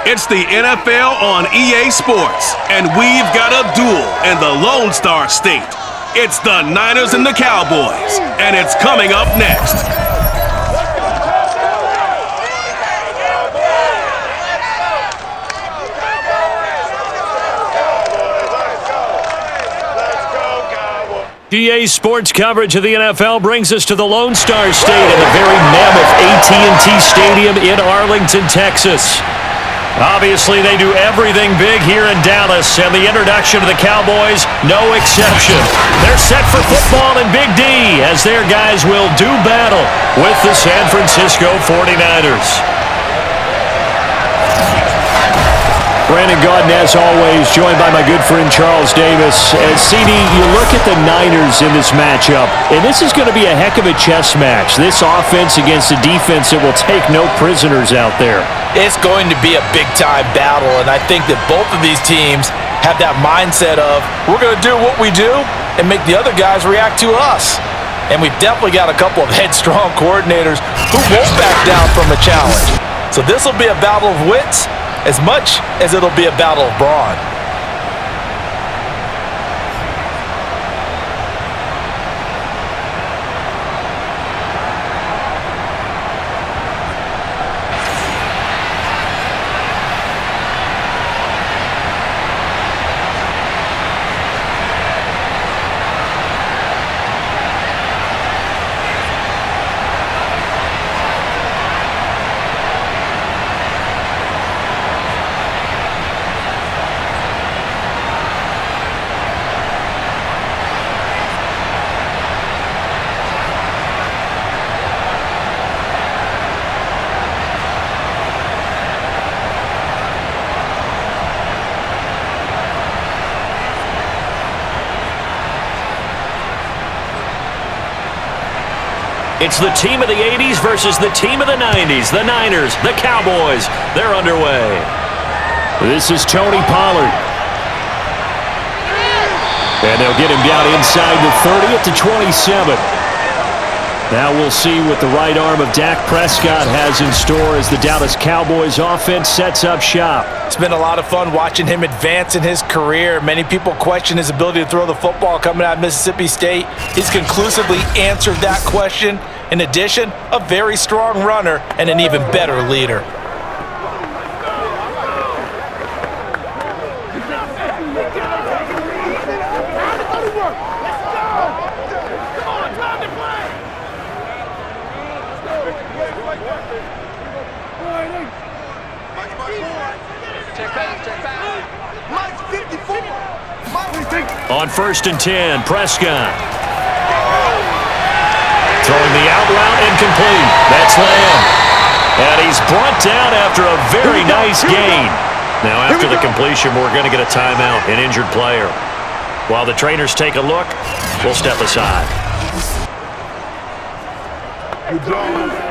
It's the NFL on EA Sports, and we've got a duel in the Lone Star State. It's the Niners and the Cowboys, and it's coming up next. EA Sports coverage of the NFL brings us to the Lone Star State in the very mammoth AT&T Stadium in Arlington, Texas. Obviously, they do everything big here in Dallas, and the introduction of the Cowboys, no exception. They're set for football in Big D, as their guys will do battle with the San Francisco 49ers. Brandon Gaudin, as always, joined by my good friend Charles Davis. CD, you look at the Niners in this matchup, and this is going to be a heck of a chess match. This offense against a defense that will take no prisoners out there. It's going to be a big-time battle, and I think that both of these teams have that mindset of, we're going to do what we do and make the other guys react to us. And we've definitely got a couple of headstrong coordinators who won't back down from a challenge. So this will be a battle of wits as much as it'll be a battle of brawn. It's the team of the 80s versus the team of the 90s. The Niners, the Cowboys, they're underway. This is Tony Pollard. And they'll get him down inside the 30 at the 27. Now we'll see what the right arm of Dak Prescott has in store as the Dallas Cowboys offense sets up shop. It's been a lot of fun watching him advance in his career. Many people question his ability to throw the football coming out of Mississippi State. He's conclusively answered that question. In addition, a very strong runner and an even better leader. On 1st and 10, Prescott. Throwing the out route incomplete. That's Lamb. And he's brought down after a very nice gain. Now after the completion, we're going to get a timeout, an injured player. While the trainers take a look, we'll step aside. Good job.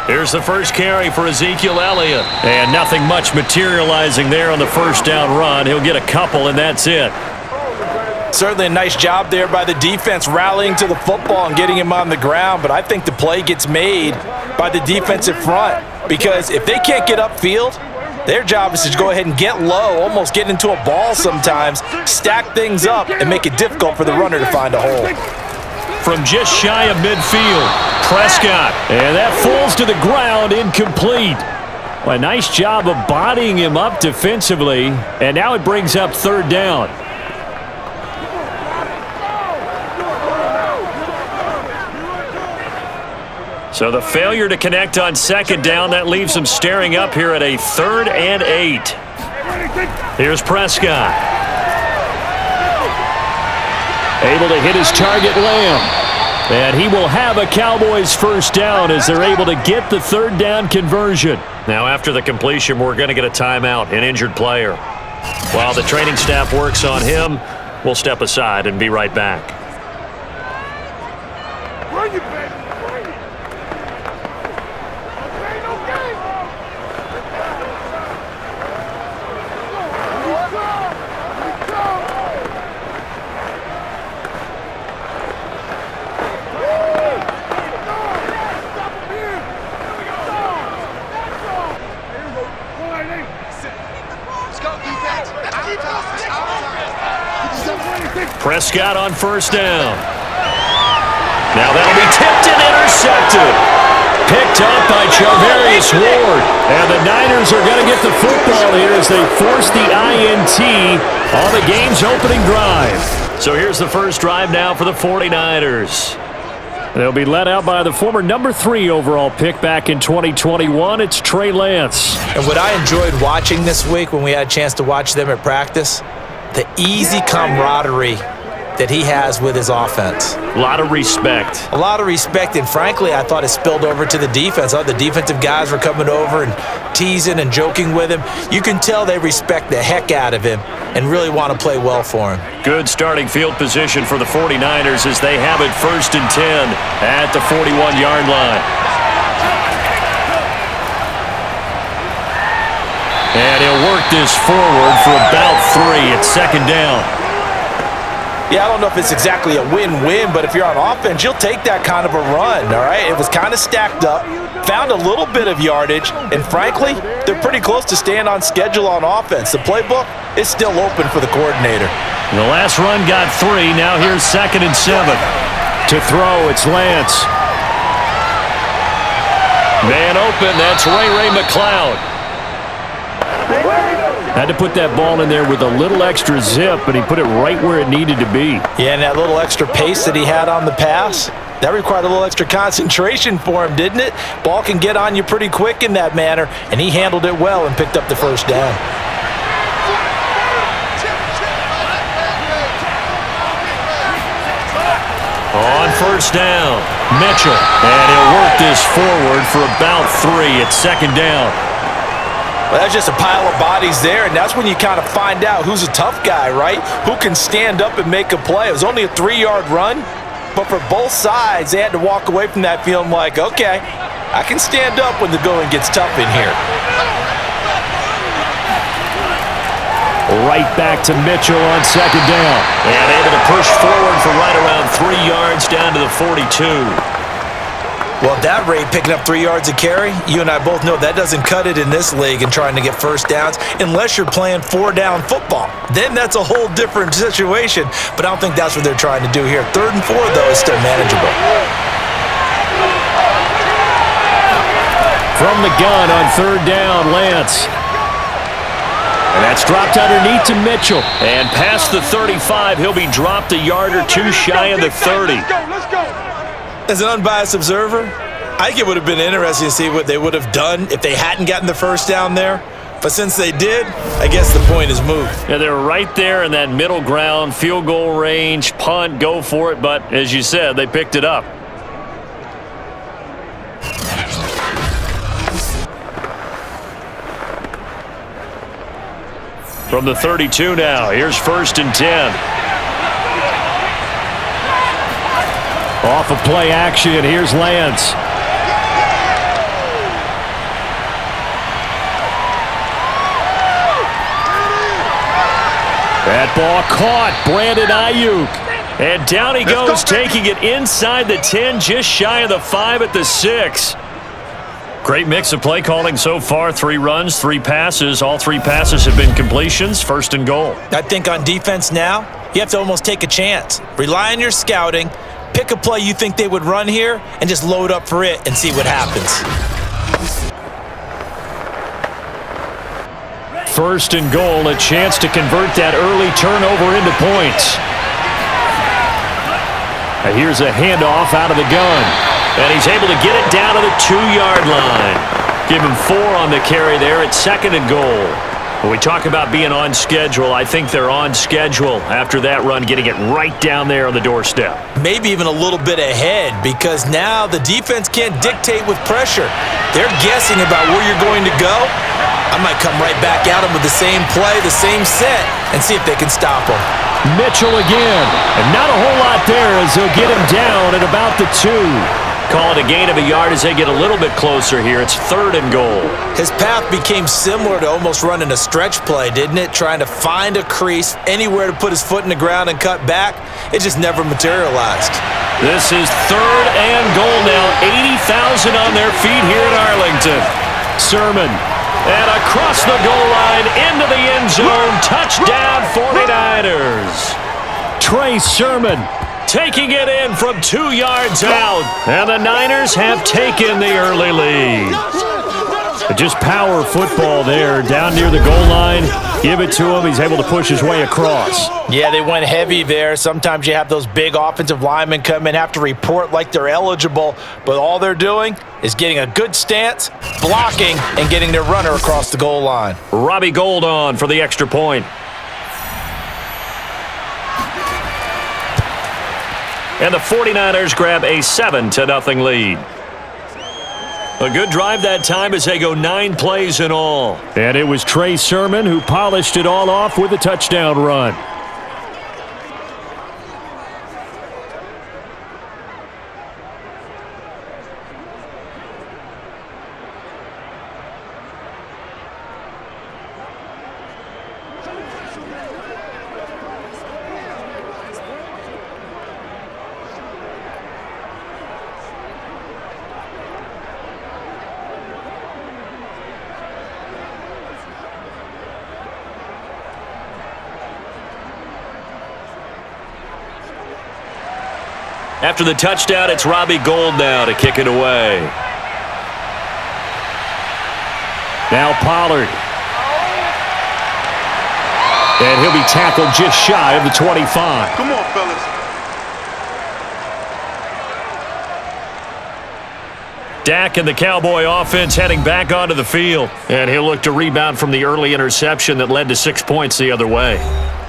Here's the first carry for Ezekiel Elliott. And nothing much materializing there on the first down run. He'll get a couple, and that's it. Certainly a nice job there by the defense rallying to the football and getting him on the ground, but I think the play gets made by the defensive front because if they can't get upfield, their job is to go ahead and get low, almost get into a ball sometimes, stack things up, and make it difficult for the runner to find a hole. From just shy of midfield, Prescott. And that falls to the ground, incomplete. Well, a nice job of bodying him up defensively, and now it brings up 3rd down. So the failure to connect on 2nd down, that leaves him staring up here at a 3rd and 8. Here's Prescott. Able to hit his target, Lamb. And he will have a Cowboys first down as they're able to get the 3rd down conversion. Now after the completion, we're going to get a timeout, an injured player. While the training staff works on him, We'll step aside and be right back. Bring it, baby. Bring it. Okay, no game. Prescott on first down. Now that'll be tipped and intercepted. Picked up by Charvarius Ward. And the Niners are going to get the football here as they force the INT on the game's opening drive. So here's the first drive now for the 49ers. They'll be led out by the former number 3 overall pick back in 2021. It's Trey Lance. And what I enjoyed watching this week when we had a chance to watch them at practice, the easy camaraderie that he has with his offense. A lot of respect. A lot of respect, and frankly, I thought it spilled over to the defense. I thought the defensive guys were coming over and teasing and joking with him. You can tell they respect the heck out of him and really want to play well for him. Good starting field position for the 49ers as they have it 1st and 10 at the 41-yard line. And he'll work this forward for about 3 at 2nd down. Yeah, I don't know if it's exactly a win-win, but if you're on offense, you'll take that kind of a run, all right? It was kind of stacked up, found a little bit of yardage, and frankly, they're pretty close to staying on schedule on offense. The playbook is still open for the coordinator. The last run got 3. Now here's 2nd and 7. To throw, it's Lance. Man open, that's Ray McLeod. Had to put that ball in there with a little extra zip, but he put it right where it needed to be. Yeah, and that little extra pace that he had on the pass, that required a little extra concentration for him, didn't it? Ball can get on you pretty quick in that manner, and he handled it well and picked up the first down. On first down, Mitchell. And he'll work this forward for about 3 at 2nd down. Well, that's just a pile of bodies there, and that's when you kind of find out who's a tough guy, right? Who can stand up and make a play. It was only a 3-yard run, but for both sides, they had to walk away from that feeling like, okay, I can stand up when the going gets tough in here. Right back to Mitchell on 2nd down. And able to push forward for right around 3 yards down to the 42. Well, at that rate, picking up 3 yards a carry, you and I both know that doesn't cut it in this league and trying to get first downs unless you're playing 4-down football. Then that's a whole different situation, but I don't think that's what they're trying to do here. 3rd and 4, though, is still manageable. From the gun on 3rd down, Lance. And that's dropped underneath to Mitchell. And past the 35, he'll be dropped a yard or 2 shy of the 30. Let's go. As an unbiased observer, I think it would have been interesting to see what they would have done if they hadn't gotten the first down there. But since they did, I guess the point is moved. Yeah, they're right there in that middle ground, field goal range, punt, go for it. But as you said, they picked it up. From the 32 now, here's 1st and 10. Off of play action, here's Lance. That ball caught, Brandon Ayuk. And down he goes, taking it inside the 10, just shy of the 5 at the 6. Great mix of play calling so far. 3 runs, 3 passes. All 3 passes have been completions. 1st and goal. I think on defense now, you have to almost take a chance. Rely on your scouting. Pick a play you think they would run here and just load up for it and see what happens. 1st and goal, a chance to convert that early turnover into points. Now here's a handoff out of the gun. And he's able to get it down to the 2-yard line. Give him 4 on the carry there at 2nd and goal. When we talk about being on schedule, I think they're on schedule after that run, getting it right down there on the doorstep. Maybe even a little bit ahead because now the defense can't dictate with pressure. They're guessing about where you're going to go. I might come right back at them with the same play, the same set, and see if they can stop them. Mitchell again. And not a whole lot there as they'll get him down at about the 2. Call it a gain of a yard as they get a little bit closer here. It's 3rd and goal. His path became similar to almost running a stretch play, didn't it? Trying to find a crease, anywhere to put his foot in the ground and cut back. It just never materialized. This is 3rd and goal now. 80,000 on their feet here in Arlington. Sermon. And across the goal line into the end zone. Touchdown 49ers. Trey Sermon taking it in from 2 yards out. And the Niners have taken the early lead. Just power football there down near the goal line. Give it to him. He's able to push his way across. Yeah, they went heavy there. Sometimes you have those big offensive linemen come in, have to report like they're eligible, but all they're doing is getting a good stance, blocking, and getting their runner across the goal line. Robbie Gould on for the extra point. And the 49ers grab a 7-0 lead. A good drive that time as they go 9 plays in all. And it was Trey Sermon who polished it all off with a touchdown run. After the touchdown, it's Robbie Gould now to kick it away. Now Pollard. And he'll be tackled just shy of the 25. Come on, fellas. Dak and the Cowboy offense heading back onto the field. And he'll look to rebound from the early interception that led to 6 points the other way.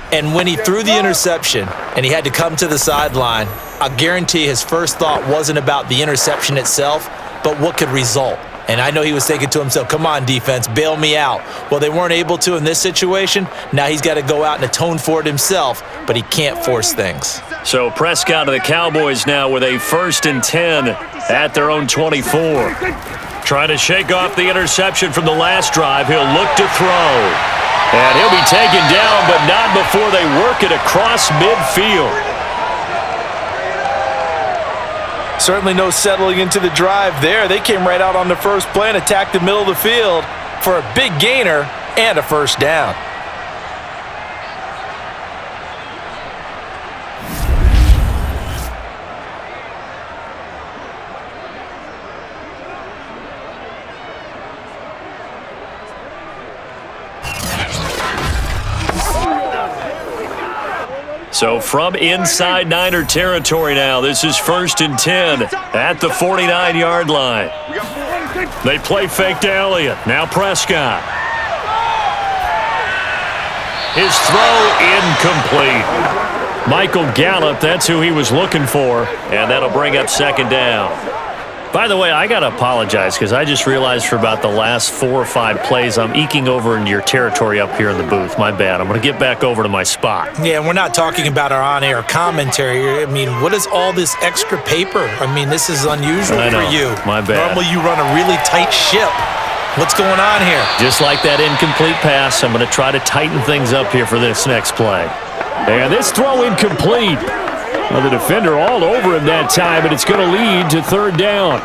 And when he threw the interception and he had to come to the sideline, I guarantee his first thought wasn't about the interception itself, but what could result. And I know he was thinking to himself, come on, defense, bail me out. Well, they weren't able to in this situation. Now he's got to go out and atone for it himself, but he can't force things. So Prescott of the Cowboys now with a 1st and 10 at their own 24. Trying to shake off the interception from the last drive. He'll look to throw. And he'll be taken down, but not before they work it across midfield. Certainly no settling into the drive there. They came right out on the first play and attacked the middle of the field for a big gainer and a first down. So from inside Niner territory now, this is 1st and 10 at the 49-yard line. They play fake to Elliott. Now Prescott. His throw incomplete. Michael Gallup, that's who he was looking for, and that'll bring up 2nd down. By the way, I got to apologize because I just realized for about the last 4 or 5 plays I'm eking over into your territory up here in the booth. My bad. I'm going to get back over to my spot. Yeah, and we're not talking about our on-air commentary. I mean, what is all this extra paper? I mean, this is unusual for you. My bad. Normally you run a really tight ship. What's going on here? Just like that incomplete pass, I'm going to try to tighten things up here for this next play. And this throw incomplete. Well, the defender all over him that time, and it's going to lead to 3rd down.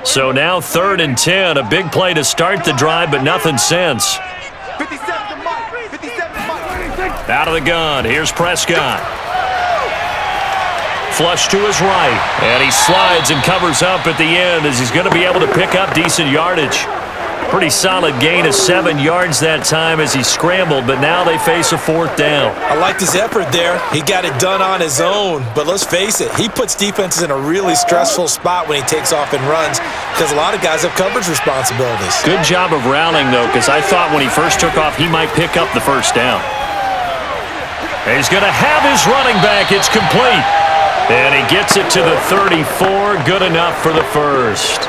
So now 3rd and 10, a big play to start the drive, but nothing since. Out of the gun, here's Prescott. Flush to his right, and he slides and covers up at the end as he's going to be able to pick up decent yardage. Pretty solid gain of 7 yards that time as he scrambled, but now they face a 4th down. I liked his effort there. He got it done on his own, but let's face it, he puts defenses in a really stressful spot when he takes off and runs because a lot of guys have coverage responsibilities. Good job of rallying, though, because I thought when he first took off, he might pick up the 1st down. He's going to have his running back. It's complete. And he gets it to the 34. Good enough for the 1st.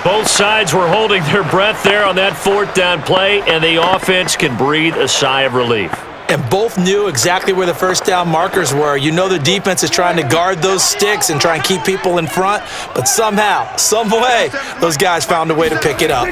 Both sides were holding their breath there on that fourth down play, and the offense can breathe a sigh of relief. And both knew exactly where the first down markers were. You know the defense is trying to guard those sticks and try and keep people in front, but somehow, some way, those guys found a way to pick it up.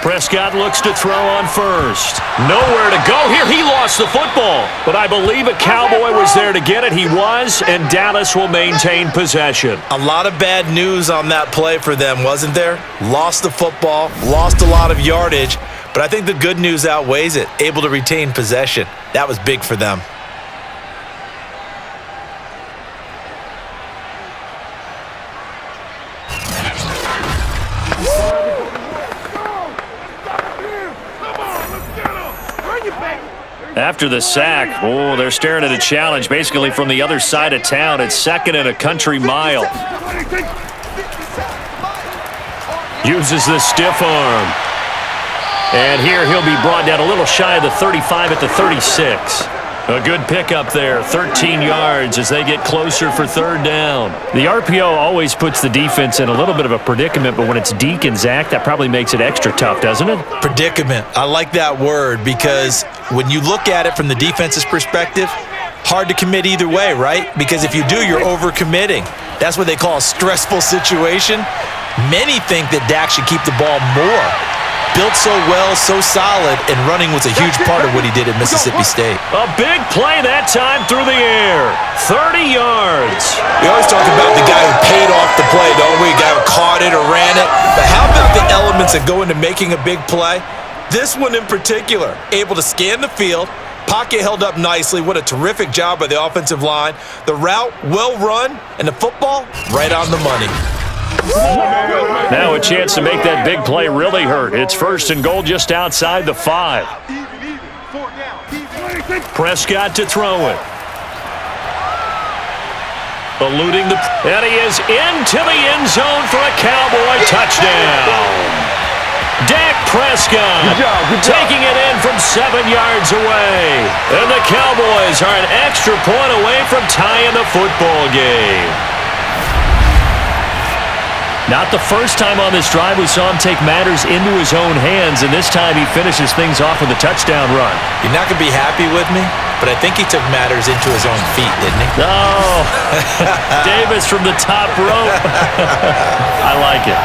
Prescott looks to throw on first. Nowhere to go here. He lost the football. But I believe a Cowboy was there to get it. He was, and Dallas will maintain possession. A lot of bad news on that play for them, wasn't there? Lost the football, lost a lot of yardage, but I think the good news outweighs it. Able to retain possession. That was big for them. After the sack, they're staring at a challenge basically from the other side of town. It's second and a country mile. Uses the stiff arm. And here he'll be brought down a little shy of the 35 at the 36. A good pickup there, 13 yards as they get closer for third down. The RPO always puts the defense in a little bit of a predicament, but when it's Deke and Zach, that probably makes it extra tough, doesn't it? Predicament. I like that word because when you look at it from the defense's perspective, hard to commit either way, right? Because if you do, you're overcommitting. That's what they call a stressful situation. Many think that Dak should keep the ball more. Built so well, so solid, and running was a huge part of what he did at Mississippi State. A big play that time through the air. 30 yards. We always talk about the guy who paid off the play, don't we? The guy who caught it or ran it. But how about the elements that go into making a big play? This one in particular, able to scan the field, pocket held up nicely. What a terrific job by the offensive line. The route, well run, and the football, right on the money. Now a chance to make that big play really hurt. It's first and goal just outside the 5. Prescott to throw it. Eluding the... And he is into the end zone for a Cowboy touchdown. Dak Prescott taking it in from 7 yards away. And the Cowboys are an extra point away from tying the football game. Not the first time on this drive we saw him take matters into his own hands, and this time he finishes things off with a touchdown run. You're not going to be happy with me, but I think he took matters into his own feet, didn't he? No. Davis from the top rope. I like it.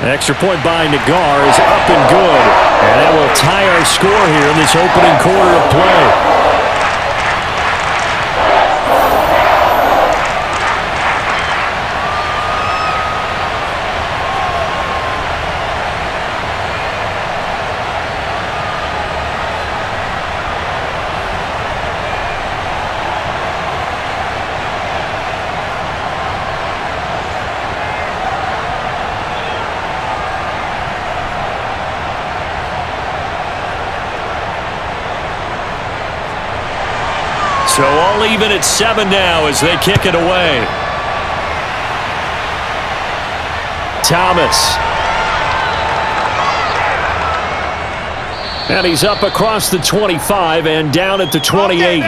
Extra point by Nagar is up and good, and that will tie our score here in this opening quarter of play. So all even at 7 now as they kick it away. Thomas. And he's up across the 25 and down at the 28.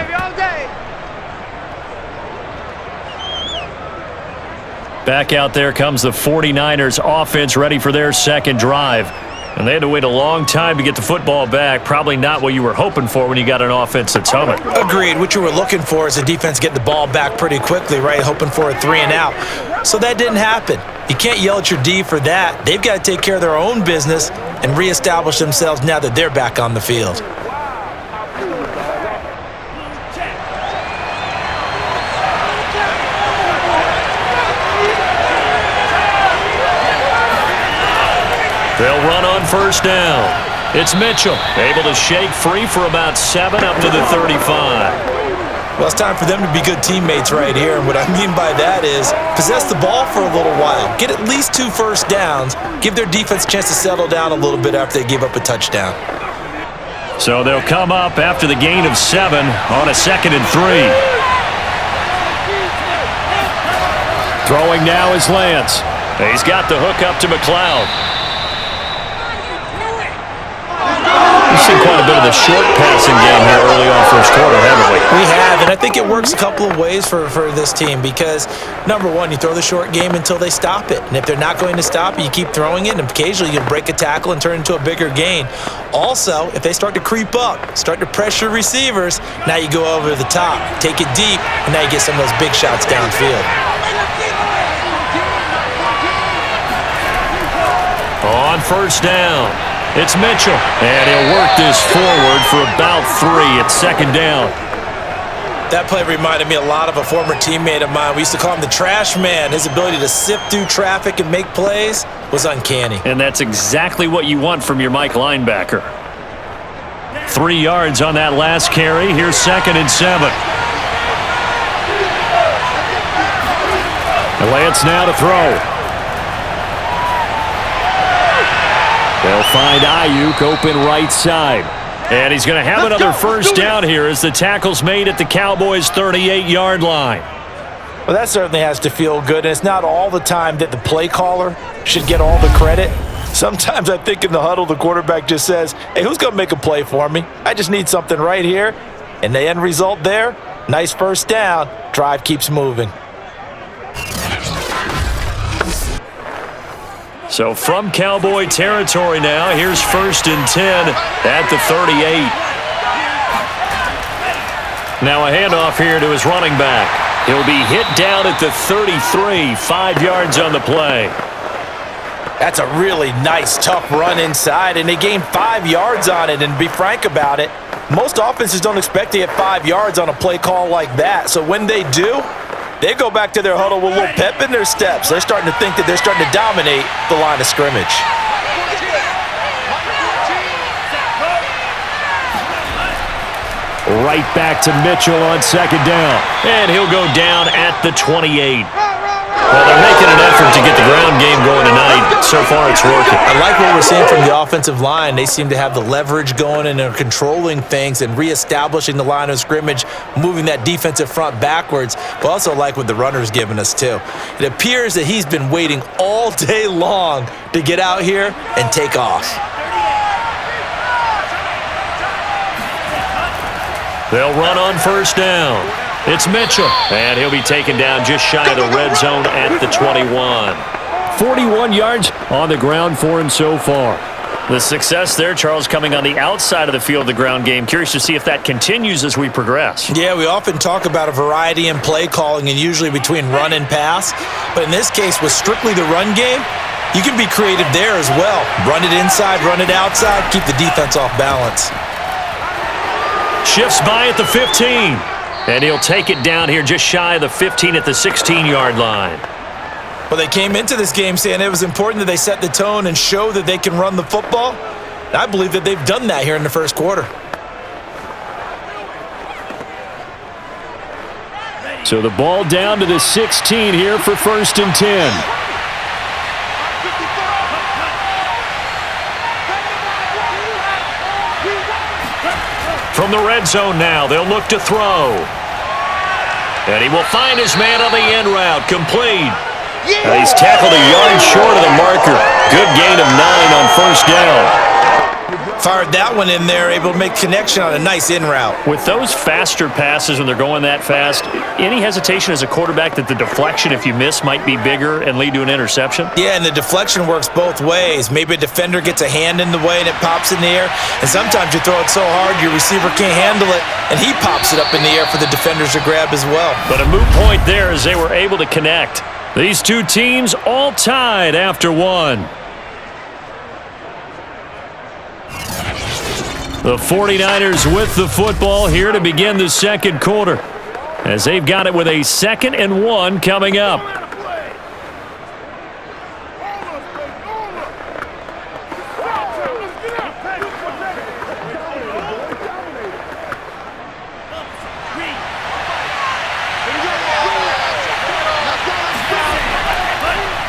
Back out there comes the 49ers offense ready for their second drive. And they had to wait a long time to get the football back. Probably not what you were hoping for when you got an offense that's humming. Agreed. What you were looking for is the defense get the ball back pretty quickly, right? Hoping for a 3 and out. So that didn't happen. You can't yell at your D for that. They've got to take care of their own business and reestablish themselves now that they're back on the field. They'll run on first down. It's Mitchell, able to shake free for about 7 up to the 35. Well, it's time for them to be good teammates right here, and what I mean by that is possess the ball for a little while, get at least 2 first downs, give their defense a chance to settle down a little bit after they give up a touchdown. So they'll come up after the gain of 7 on a 2nd and 3. Throwing now is Lance. He's got the hook up to McLeod. seen quite a bit of the short passing game here early on first quarter, haven't we? We have, and I think it works a couple of ways for this team because, number one, you throw the short game until they stop it. And if they're not going to stop it, you keep throwing it, and occasionally you'll break a tackle and turn it into a bigger gain. Also, if they start to creep up, start to pressure receivers, now you go over the top, take it deep, and now you get some of those big shots downfield. On first down, it's Mitchell, and he'll work this forward for about 3. It's second down. That play reminded me a lot of a former teammate of mine. We used to call him the trash man. His ability to sift through traffic and make plays was uncanny. And that's exactly what you want from your Mike linebacker. 3 yards on that last carry. Here's 2nd and 7. Lance now to throw. They'll find Ayuk open right side. And he's going to have another first down here as the tackle's made at the Cowboys' 38-yard line. Well, that certainly has to feel good. And it's not all the time that the play caller should get all the credit. Sometimes I think in the huddle, the quarterback just says, hey, who's going to make a play for me? I just need something right here. And the end result there, nice first down. Drive keeps moving. So from Cowboy territory now, here's 1st and 10 at the 38. Now a handoff here to his running back. He'll be hit down at the 33, 5 yards on the play. That's a really nice, tough run inside, and they gained 5 yards on it. And to be frank about it, most offenses don't expect to get 5 yards on a play call like that. So when they do, they go back to their huddle with a little pep in their steps. They're starting to think that they're starting to dominate the line of scrimmage. Right back to Mitchell on 2nd down. And he'll go down at the 28. Well, they're making an effort to get the ground game going tonight. So far, it's working. I like what we're seeing from the offensive line. They seem to have the leverage going and are controlling things and reestablishing the line of scrimmage, moving that defensive front backwards, but also like what the runner's giving us, too. It appears that he's been waiting all day long to get out here and take off. They'll run on first down. It's Mitchell, and he'll be taken down just shy of the red zone at the 21. 41 yards on the ground for him so far. The success there, Charles, coming on the outside of the field of the ground game. Curious to see if that continues as we progress. Yeah, we often talk about a variety in play calling and usually between run and pass. But in this case, with strictly the run game, you can be creative there as well. Run it inside, run it outside, keep the defense off balance. Shifts by at the 15. And he'll take it down here just shy of the 15 at the 16-yard line. Well, they came into this game saying it was important that they set the tone and show that they can run the football. And I believe that they've done that here in the first quarter. So the ball down to the 16 here for 1st and 10. From the red zone now, they'll look to throw. And he will find his man on the end route, complete. He's tackled a yard short of the marker. Good gain of 9 on first down. Fired that one in there, able to make connection on a nice in route. With those faster passes when they're going that fast, any hesitation as a quarterback that the deflection, if you miss, might be bigger and lead to an interception? Yeah, and the deflection works both ways. Maybe a defender gets a hand in the way and it pops in the air, and sometimes you throw it so hard your receiver can't handle it, and he pops it up in the air for the defenders to grab as well. But a moot point there as they were able to connect. These two teams all tied after one. The 49ers with the football here to begin the second quarter, as they've got it with a 2nd and 1 coming up.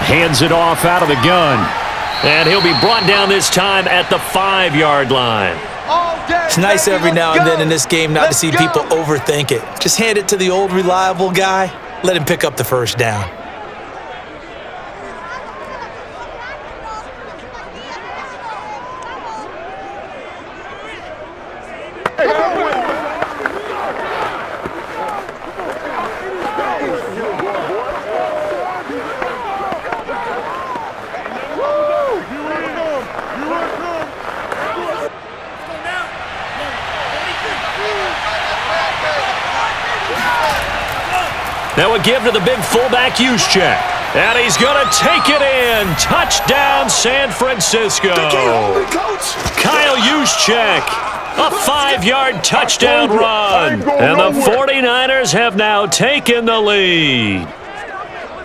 Hands it off out of the gun. And he'll be brought down this time at the 5-yard line. It's nice every now and then in this game not to see people overthink it. Just hand it to the old reliable guy. Let him pick up the first down. Now a give to the big fullback Juszczyk. And he's going to take it in. Touchdown, San Francisco. Kyle Juszczyk, a 5-yard touchdown run. And the 49ers have now taken the lead.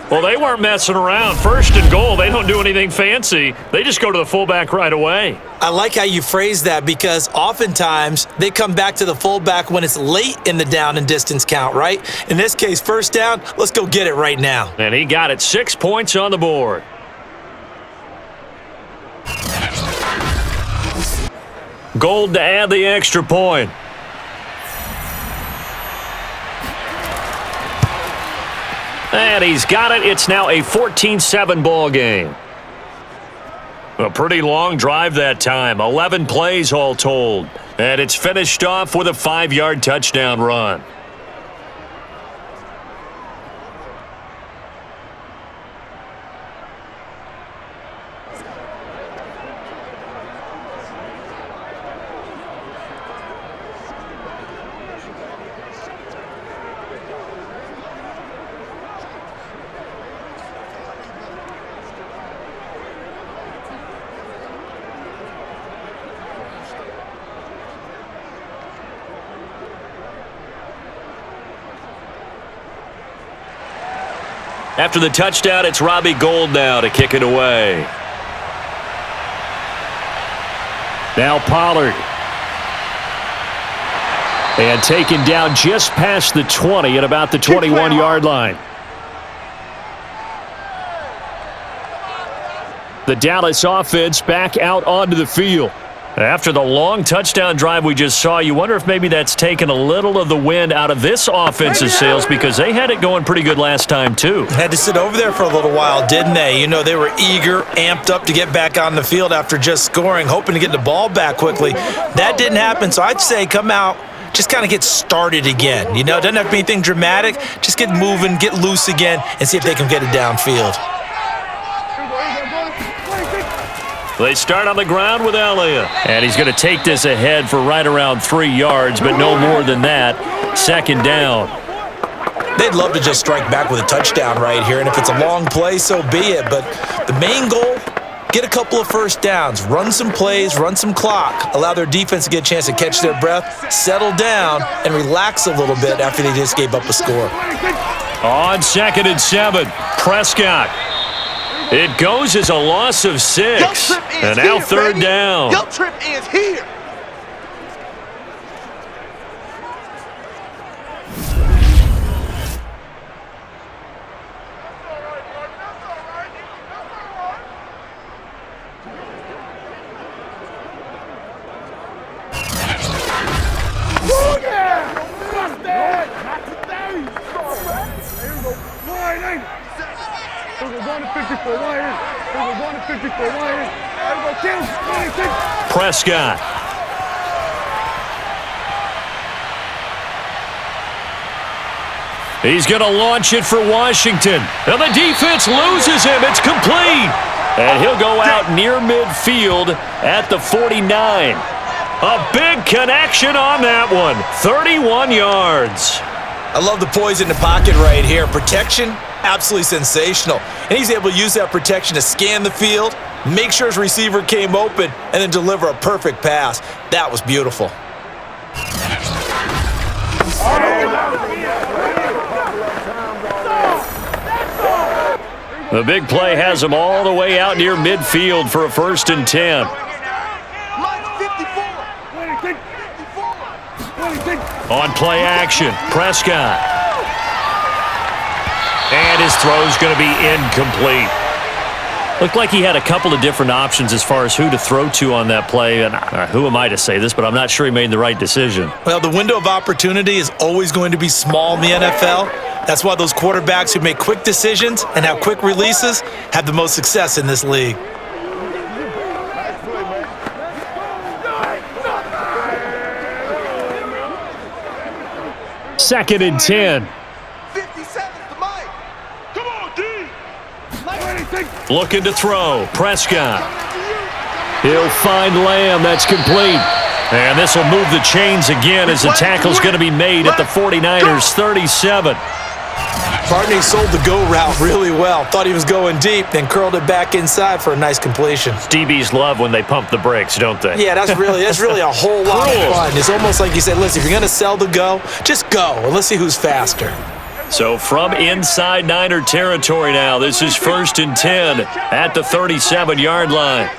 Well, they weren't messing around. First and goal, they don't do anything fancy. They just go to the fullback right away. I like how you phrase that because oftentimes they come back to the fullback when it's late in the down and distance count, right? In this case, first down, let's go get it right now. And he got it. 6 points on the board. Gold to add the extra point. And he's got it. It's now a 14-7 ball game. A pretty long drive that time. 11 plays all told. And it's finished off with a 5-yard touchdown run. After the touchdown, it's Robbie Gould now to kick it away. Now Pollard. And taken down just past the 20 at about the 21-yard line. The Dallas offense back out onto the field. After the long touchdown drive we just saw, you wonder if maybe that's taken a little of the wind out of this offensive sails because they had it going pretty good last time too. Had to sit over there for a little while, didn't they? You know, they were eager, amped up to get back on the field after just scoring, hoping to get the ball back quickly. That didn't happen, so I'd say come out, just kind of get started again. You know, it doesn't have to be anything dramatic. Just get moving, get loose again, and see if they can get it downfield. They start on the ground with Elliott. And he's going to take this ahead for right around 3 yards, but no more than that. Second down. They'd love to just strike back with a touchdown right here, and if it's a long play, so be it. But the main goal, get a couple of first downs, run some plays, run some clock, allow their defense to get a chance to catch their breath, settle down, and relax a little bit after they just gave up a score. On 2nd and 7, Prescott. It goes as a loss of 6. And now here, 3rd down. Your trip ends here. Oh, yeah! Bust that! Not today! Here we go. Line 8. We're going to 54 wire. We're going to 54 wire. Prescott. He's going to launch it for Washington. And the defense loses him. It's complete. And he'll go out near midfield at the 49. A big connection on that one. 31 yards. I love the poise in the pocket right here. Protection, absolutely sensational. And he's able to use that protection to scan the field, make sure his receiver came open, and then deliver a perfect pass. That was beautiful. The big play has him all the way out near midfield for a 1st and 10. On play action, Prescott. And his throw's going to be incomplete. Looked like he had a couple of different options as far as who to throw to on that play. And who am I to say this, but I'm not sure he made the right decision. Well, the window of opportunity is always going to be small in the NFL. That's why those quarterbacks who make quick decisions and have quick releases have the most success in this league. Second and 10. 57's the mic. Come on, D. Looking to throw. Prescott. He'll find Lamb. That's complete. And this will move the chains again as the tackle's going to be made at the 49ers' 37. Partner, he sold the go route really well. Thought he was going deep, then curled it back inside for a nice completion. DBs love when they pump the brakes, don't they? Yeah, that's really a whole lot of fun. It's almost like you said, listen, if you're going to sell the go, just go, and let's see who's faster. So from inside Niner territory now, this is 1st and 10 at the 37-yard line.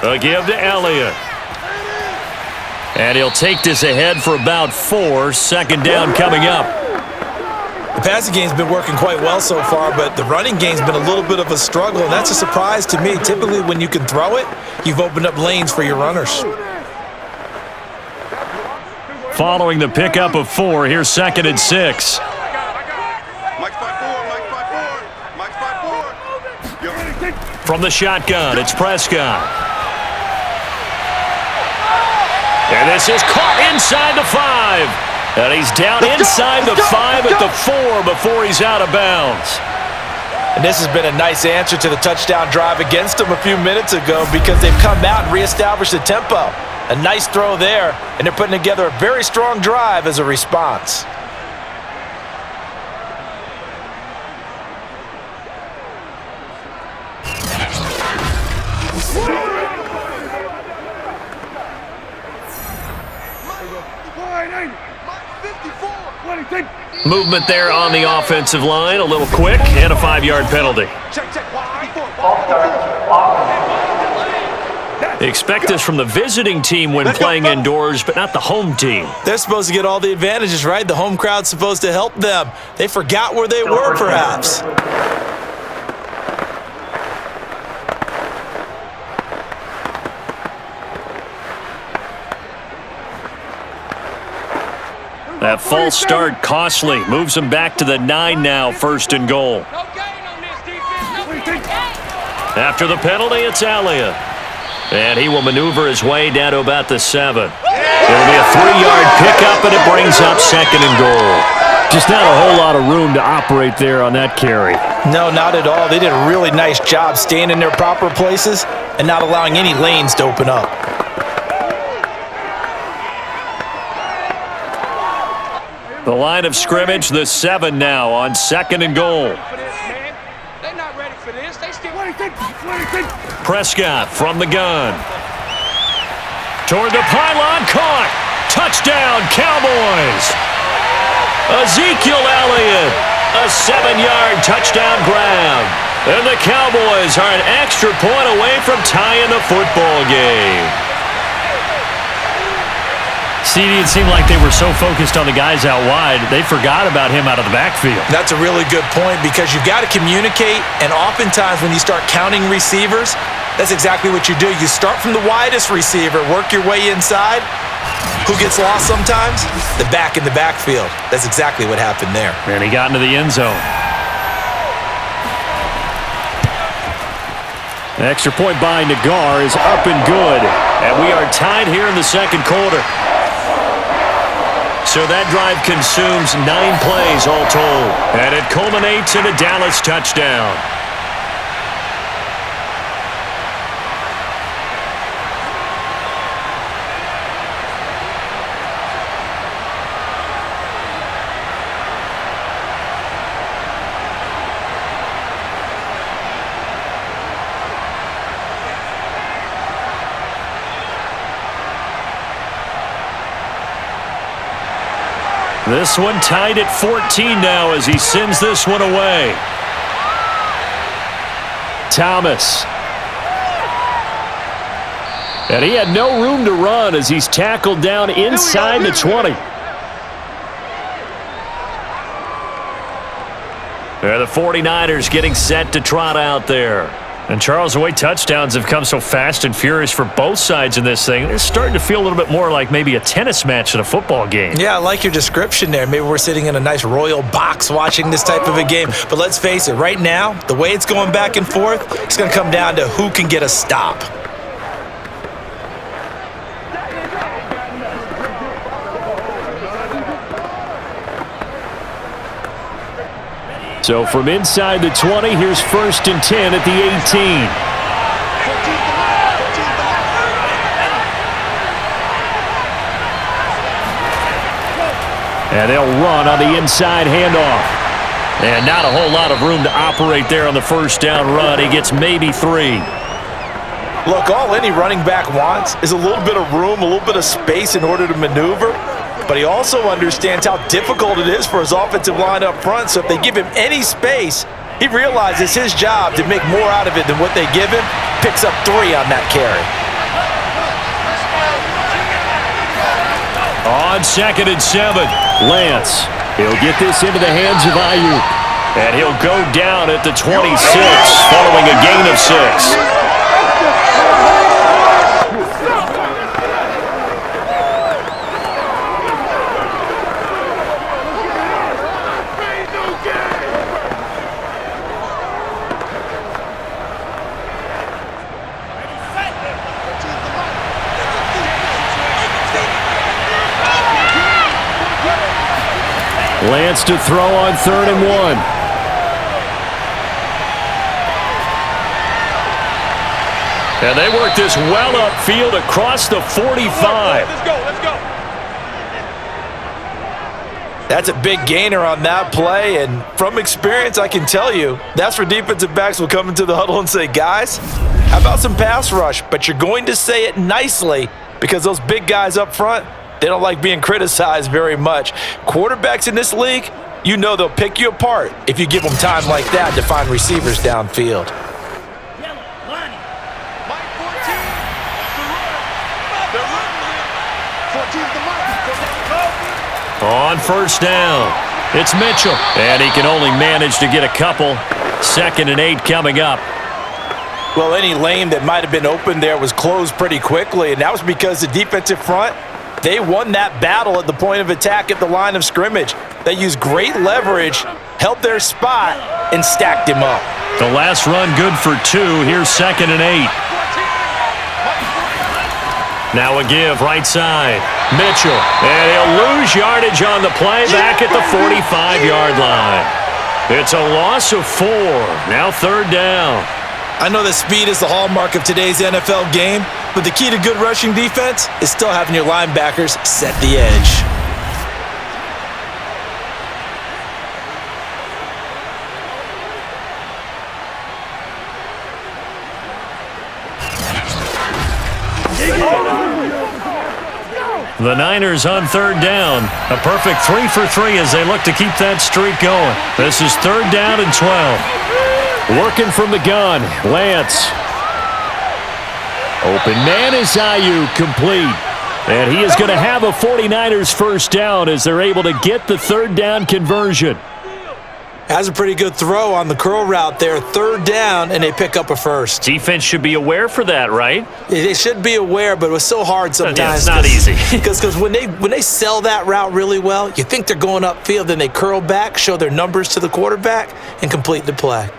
A give to Elliott. And he'll take this ahead for about 4. Second down coming up. The passing game's been working quite well so far, but the running game's been a little bit of a struggle, and that's a surprise to me. Typically, when you can throw it, you've opened up lanes for your runners. Following the pickup of 4, here's 2nd and 6. From the shotgun, it's Prescott. And this is caught inside the 5. And he's down inside the 5 at the 4 before he's out of bounds. And this has been a nice answer to the touchdown drive against them a few minutes ago because they've come out and reestablished the tempo. A nice throw there, and they're putting together a very strong drive as a response. Movement there on the offensive line, a little quick, and a 5-yard penalty. Expect this from the visiting team when playing indoors, but not the home team. They're supposed to get all the advantages, right? The home crowd's supposed to help them. They forgot where they were, perhaps. That false start costly. Moves them back to the 9 now, 1st and goal. After the penalty, it's Elliott. And he will maneuver his way down to about the 7. It'll be a 3-yard pickup, and it brings up 2nd and goal. Just not a whole lot of room to operate there on that carry. No, not at all. They did a really nice job staying in their proper places and not allowing any lanes to open up. The line of scrimmage, the 7 now on 2nd and goal. Prescott from the gun. Toward the pylon, caught. Touchdown, Cowboys. Ezekiel Elliott, a 7-yard touchdown grab. And the Cowboys are an extra point away from tying the football game. CD, it seemed like they were so focused on the guys out wide, they forgot about him out of the backfield. That's a really good point because you've got to communicate, and oftentimes when you start counting receivers, that's exactly what you do. You start from the widest receiver, work your way inside. Who gets lost sometimes? The back in the backfield. That's exactly what happened there. And he got into the end zone. The extra point by Nagar is up and good. And we are tied here in the 2nd quarter. So that drive consumes 9 plays all told. And it culminates in a Dallas touchdown. This one tied at 14 now as he sends this one away. Thomas. And he had no room to run as he's tackled down inside the 20. The 49ers getting set to trot out there. And Charles, the way touchdowns have come so fast and furious for both sides in this thing, it's starting to feel a little bit more like maybe a tennis match than a football game. Yeah, I like your description there. Maybe we're sitting in a nice royal box watching this type of a game. But let's face it, right now, the way it's going back and forth, it's going to come down to who can get a stop. So from inside the 20, here's 1st and 10 at the 18. And they'll run on the inside handoff. And not a whole lot of room to operate there on the first down run. He gets maybe 3. Look, all any running back wants is a little bit of room, a little bit of space in order to maneuver. But he also understands how difficult it is for his offensive line up front. So if they give him any space, he realizes his job to make more out of it than what they give him. Picks up 3 on that carry. On 2nd and 7, Lance. He'll get this into the hands of Ayuk. And he'll go down at the 26 following a gain of 6. Lance to throw on 3rd and 1. And they work this well upfield across the 45. Let's go. That's a big gainer on that play, and from experience, I can tell you, that's where defensive backs will come into the huddle and say, guys, how about some pass rush? But you're going to say it nicely because those big guys up front, they don't like being criticized very much. Quarterbacks in this league, you know they'll pick you apart if you give them time like that to find receivers downfield. On 1st down, it's Mitchell. And he can only manage to get a couple. 2nd and 8 coming up. Well, any lane that might have been open there was closed pretty quickly, and that was because the defensive front, they won that battle at the point of attack at the line of scrimmage. They used great leverage, held their spot, and stacked him up. The last run good for 2. Here's 2nd and 8. Now a give right side. Mitchell. And he'll lose yardage on the play back at the 45-yard line. It's a loss of 4. Now 3rd down. I know that speed is the hallmark of today's NFL game, but the key to good rushing defense is still having your linebackers set the edge. The Niners on 3rd down. A perfect 3 for 3 as they look to keep that streak going. This is 3rd down and 12. Working from the gun, Lance. Open man is Ayuk, complete. And he is going to have a 49ers first down as they're able to get the 3rd down conversion. Has a pretty good throw on the curl route there. 3rd down, and they pick up a first. Defense should be aware for that, right? They should be aware, but it was so hard sometimes. Yeah, it's not easy. Because when they sell that route really well, you think they're going upfield, then they curl back, show their numbers to the quarterback, and complete the play.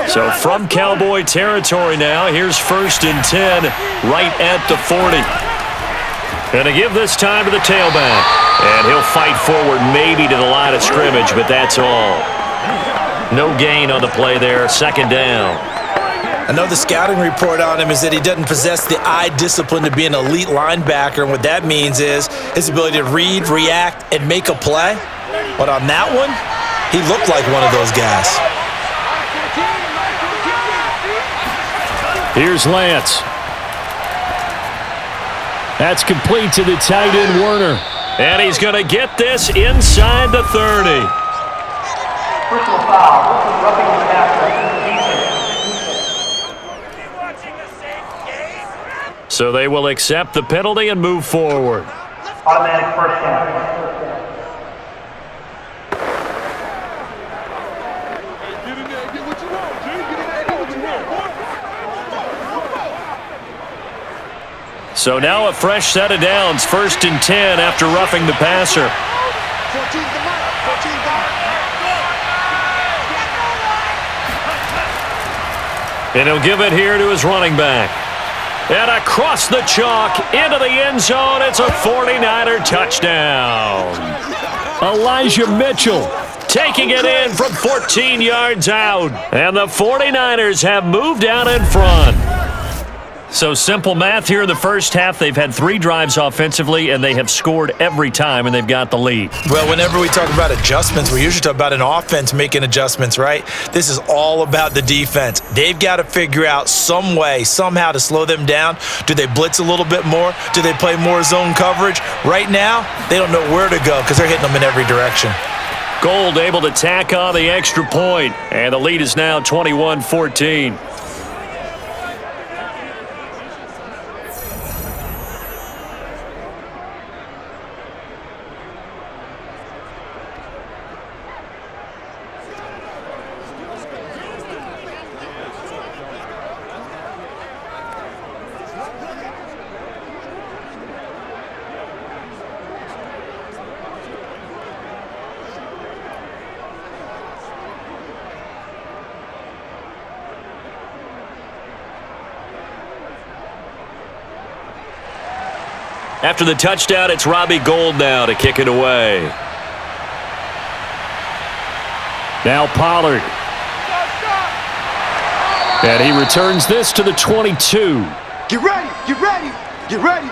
So from Cowboy territory now, here's 1st and 10 right at the 40. And to give this time to the tailback. And he'll fight forward maybe to the line of scrimmage, but that's all. No gain on the play there, 2nd down. I know the scouting report on him is that he doesn't possess the eye discipline to be an elite linebacker, and what that means is his ability to read, react, and make a play. But on that one, he looked like one of those guys. Here's Lance. That's complete to the tight end, Werner. And he's going to get this inside the 30. Personal foul. Roughing the passer. So they will accept the penalty and move forward. Automatic first down. So now a fresh set of downs, 1st and 10 after roughing the passer. And he'll give it here to his running back. And across the chalk into the end zone, it's a 49er touchdown. Elijah Mitchell taking it in from 14 yards out. And the 49ers have moved out in front. So simple math here in the first half. They've had 3 drives offensively, and they have scored every time, and they've got the lead. Well, whenever we talk about adjustments, we usually talk about an offense making adjustments, right? This is all about the defense. They've got to figure out some way, somehow to slow them down. Do they blitz a little bit more? Do they play more zone coverage? Right now, they don't know where to go because they're hitting them in every direction. Gold able to tack on the extra point, and the lead is now 21-14. After the touchdown, it's Robbie Gould now to kick it away. Now Pollard. And he returns this to the 22. Get ready, get ready, get ready.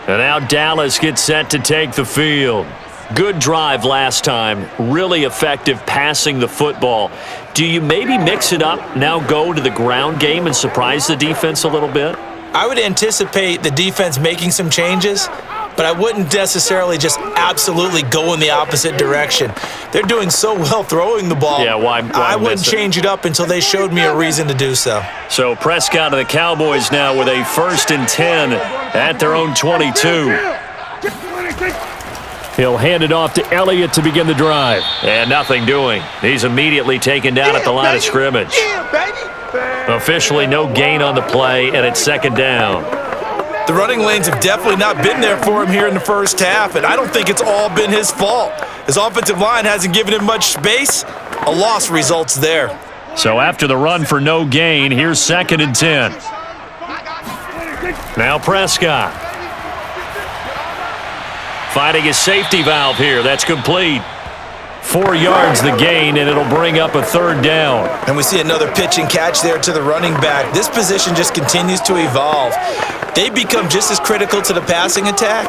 And now Dallas gets set to take the field. Good drive last time. Really effective passing the football. Do you maybe mix it up, now go to the ground game and surprise the defense a little bit? I would anticipate the defense making some changes, but I wouldn't necessarily just absolutely go in the opposite direction. They're doing so well throwing the ball. Yeah, why I wouldn't change it up until they showed me a reason to do so. So Prescott and the Cowboys now with a 1st and 10 at their own 22. He'll hand it off to Elliott to begin the drive. And nothing doing. He's immediately taken down at the line of scrimmage. Officially no gain on the play, and it's 2nd down. The running lanes have definitely not been there for him here in the first half, and I don't think it's all been his fault. His offensive line hasn't given him much space. A loss results there. So after the run for no gain, here's 2nd and 10. Now Prescott. Finding his safety valve here. That's complete. 4 yards the gain, and it'll bring up a 3rd down. And we see another pitch and catch there to the running back. This position just continues to evolve. They become just as critical to the passing attack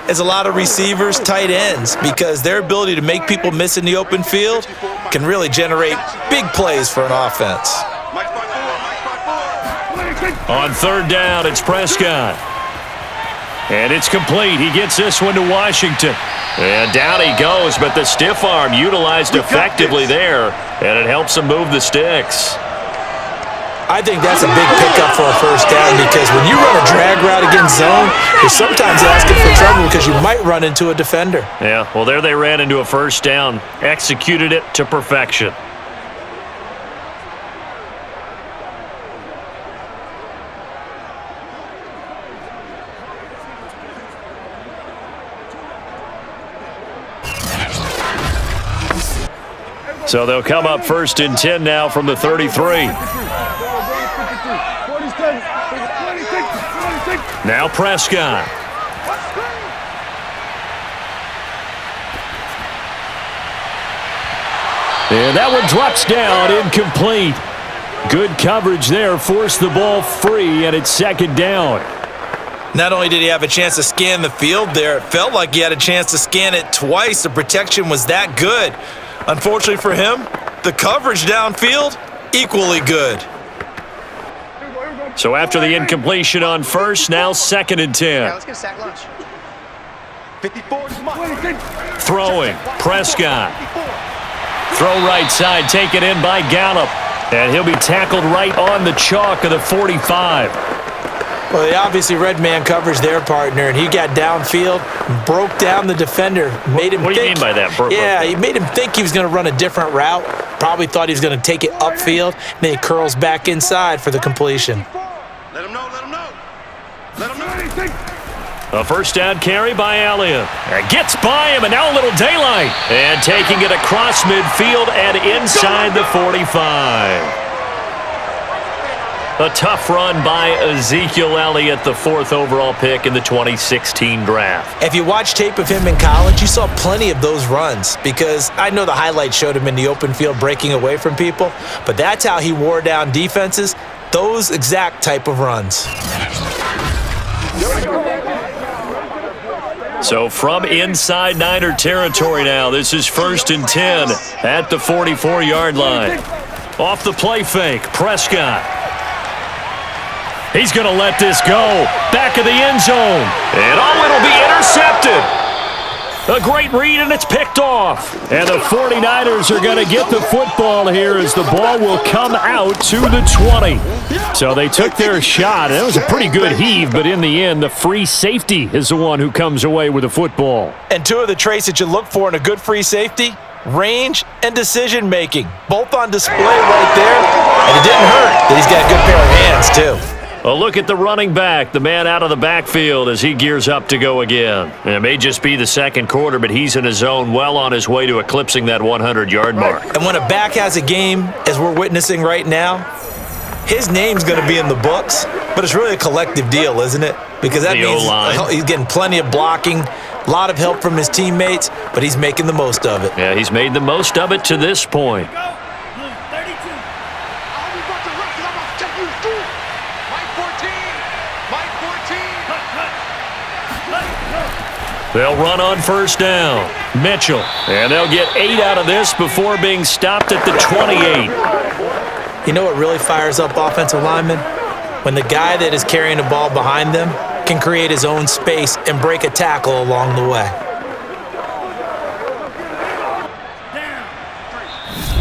as a lot of receivers, tight ends, because their ability to make people miss in the open field can really generate big plays for an offense. On 3rd down, it's Prescott. And it's complete. He gets this one to Washington. And down he goes, but the stiff arm utilized effectively there, and it helps him move the sticks. I think that's a big pickup for a 1st down, because when you run a drag route against zone, you're sometimes asking for trouble because you might run into a defender. Yeah, well, there they ran into a 1st down, executed it to perfection. So they'll come up 1st and 10 now from the 33. Now Prescott. And that one drops down, incomplete. Good coverage there, forced the ball free, and it's 2nd down. Not only did he have a chance to scan the field there, it felt like he had a chance to scan it twice. The protection was that good. Unfortunately for him, the coverage downfield, equally good. So after the incompletion on 1st, now 2nd and 10. Yeah, let's get a sack lunch. 54, Throwing, Prescott. Throw right side, taken in by Gallup. And he'll be tackled right on the chalk of the 45. Well, they obviously read man coverage their partner, and he got downfield, broke down the defender, made him What do you mean by that? He made him think he was going to run a different route. Probably thought he was going to take it upfield, and then he curls back inside for the completion. Let him know, let him know. Let him know. A 1st down carry by Elliott. And gets by him, and now a little daylight. And taking it across midfield and inside the 45. A tough run by Ezekiel Elliott, the 4th overall pick in the 2016 draft. If you watch tape of him in college, you saw plenty of those runs because I know the highlights showed him in the open field breaking away from people, but that's how he wore down defenses, those exact type of runs. So from inside Niner territory now, this is 1st and 10 at the 44-yard line. Off the play fake, Prescott. He's going to let this go. Back of the end zone. And it'll be intercepted. A great read, and it's picked off. And the 49ers are going to get the football here as the ball will come out to the 20. So they took their shot. It was a pretty good heave, but in the end, the free safety is the one who comes away with the football. And two of the traits that you look for in a good free safety, range and decision-making, both on display right there. And it didn't hurt that he's got a good pair of hands, too. A look at the running back, the man out of the backfield as he gears up to go again. And it may just be the second quarter, but he's in his zone, well on his way to eclipsing that 100-yard mark. And when a back has a game, as we're witnessing right now, his name's going to be in the books, but it's really a collective deal, isn't it? Because that means he's getting plenty of blocking, a lot of help from his teammates, but he's making the most of it. Yeah, he's made the most of it to this point. They'll run on 1st down. Mitchell. And they'll get 8 out of this before being stopped at the 28. You know what really fires up offensive linemen? When the guy that is carrying the ball behind them can create his own space and break a tackle along the way.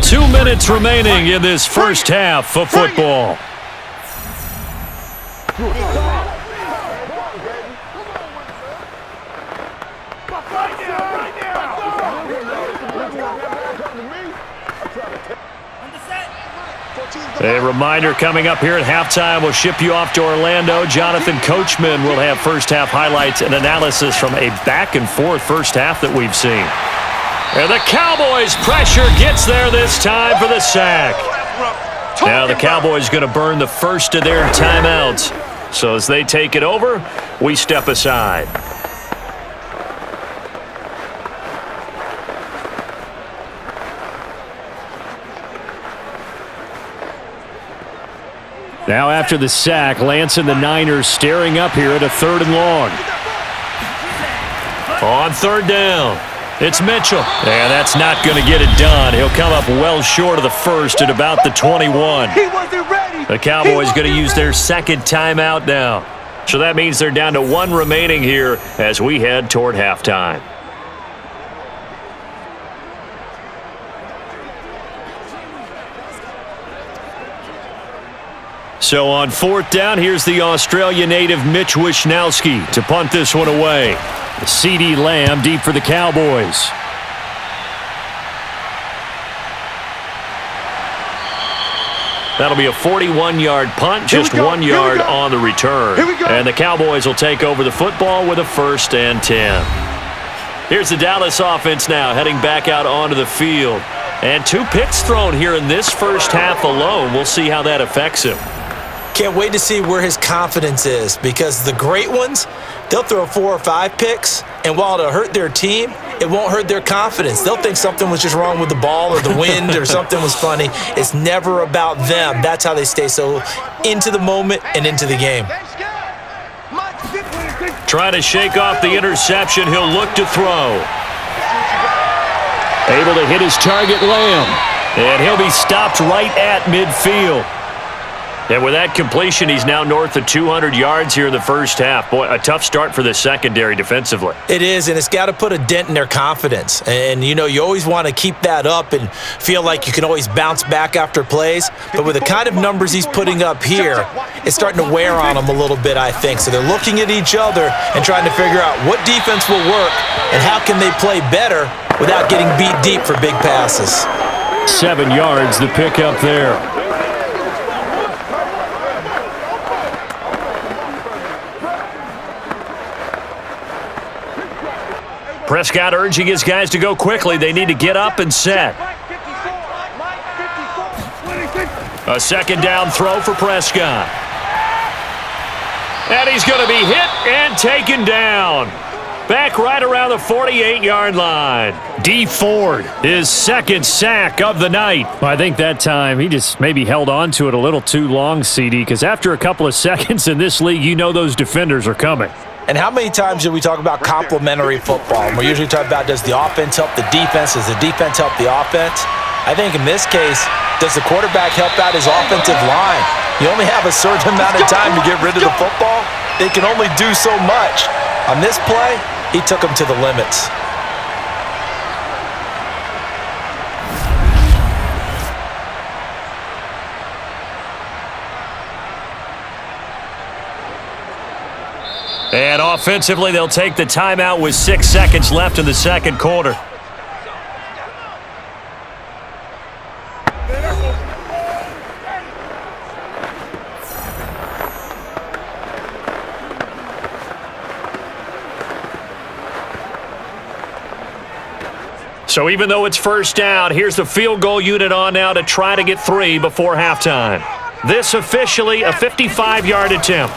2 minutes remaining in this first half of football. A reminder coming up here at halftime, we'll ship you off to Orlando. Jonathan Coachman will have first half highlights and analysis from a back-and-forth first half that we've seen. And the Cowboys pressure gets there this time for the sack. Now the Cowboys going to burn the first of their timeouts. So as they take it over, we step aside. Now after the sack, Lance and the Niners staring up here at a 3rd and long. On 3rd down, it's Mitchell. And that's not going to get it done. He'll come up well short of the first at about the 21. The Cowboys going to use their second timeout now. So that means they're down to 1 remaining here as we head toward halftime. So on 4th down, here's the Australia native Mitch Wishnowsky to punt this one away. CeeDee Lamb deep for the Cowboys. That'll be a 41-yard punt, just 1 yard on the return. And the Cowboys will take over the football with a 1st and 10. Here's the Dallas offense now heading back out onto the field. And 2 picks thrown here in this first half alone. We'll see how that affects him. Can't wait to see where his confidence is because the great ones, they'll throw 4 or 5 picks, and while it'll hurt their team, it won't hurt their confidence. They'll think something was just wrong with the ball or the wind or something was funny. It's never about them. That's how they stay so into the moment and into the game. Trying to shake off the interception. He'll look to throw. Able to hit his target, Lamb. And he'll be stopped right at midfield. And with that completion, he's now north of 200 yards here in the first half. Boy, a tough start for the secondary defensively. It is, and it's got to put a dent in their confidence. And, you know, you always want to keep that up and feel like you can always bounce back after plays. But with the kind of numbers he's putting up here, it's starting to wear on them a little bit, I think. So they're looking at each other and trying to figure out what defense will work and how can they play better without getting beat deep for big passes. 7 yards, the pickup there. Prescott urging his guys to go quickly. They need to get up and set. A second down throw for Prescott. And he's going to be hit and taken down. Back right around the 48-yard line. D. Ford, his second sack of the night. I think that time he just maybe held on to it a little too long, CD, because after a couple of seconds in this league, you know those defenders are coming. And how many times do we talk about complementary football? And we're usually talking about, does the offense help the defense? Does the defense help the offense? I think in this case, does the quarterback help out his offensive line? You only have a certain amount of time to get rid of the football. They can only do so much. On this play, he took them to the limits. And offensively, they'll take the timeout with 6 seconds left in the second quarter. So even though it's first down, here's the field goal unit on now to try to get 3 before halftime. This officially a 55-yard attempt.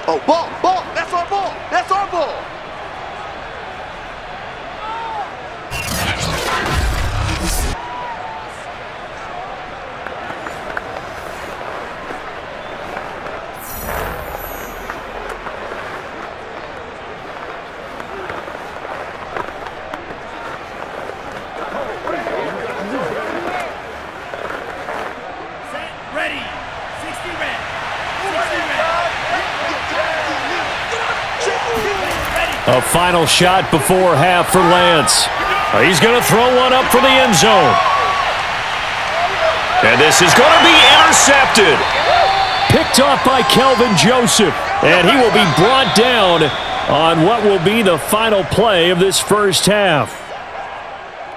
Oh, ball. That's our ball. That's our ball. A final shot before half for Lance. He's going to throw one up for the end zone. And this is going to be intercepted. Picked off by Kelvin Joseph. And he will be brought down on what will be the final play of this first half.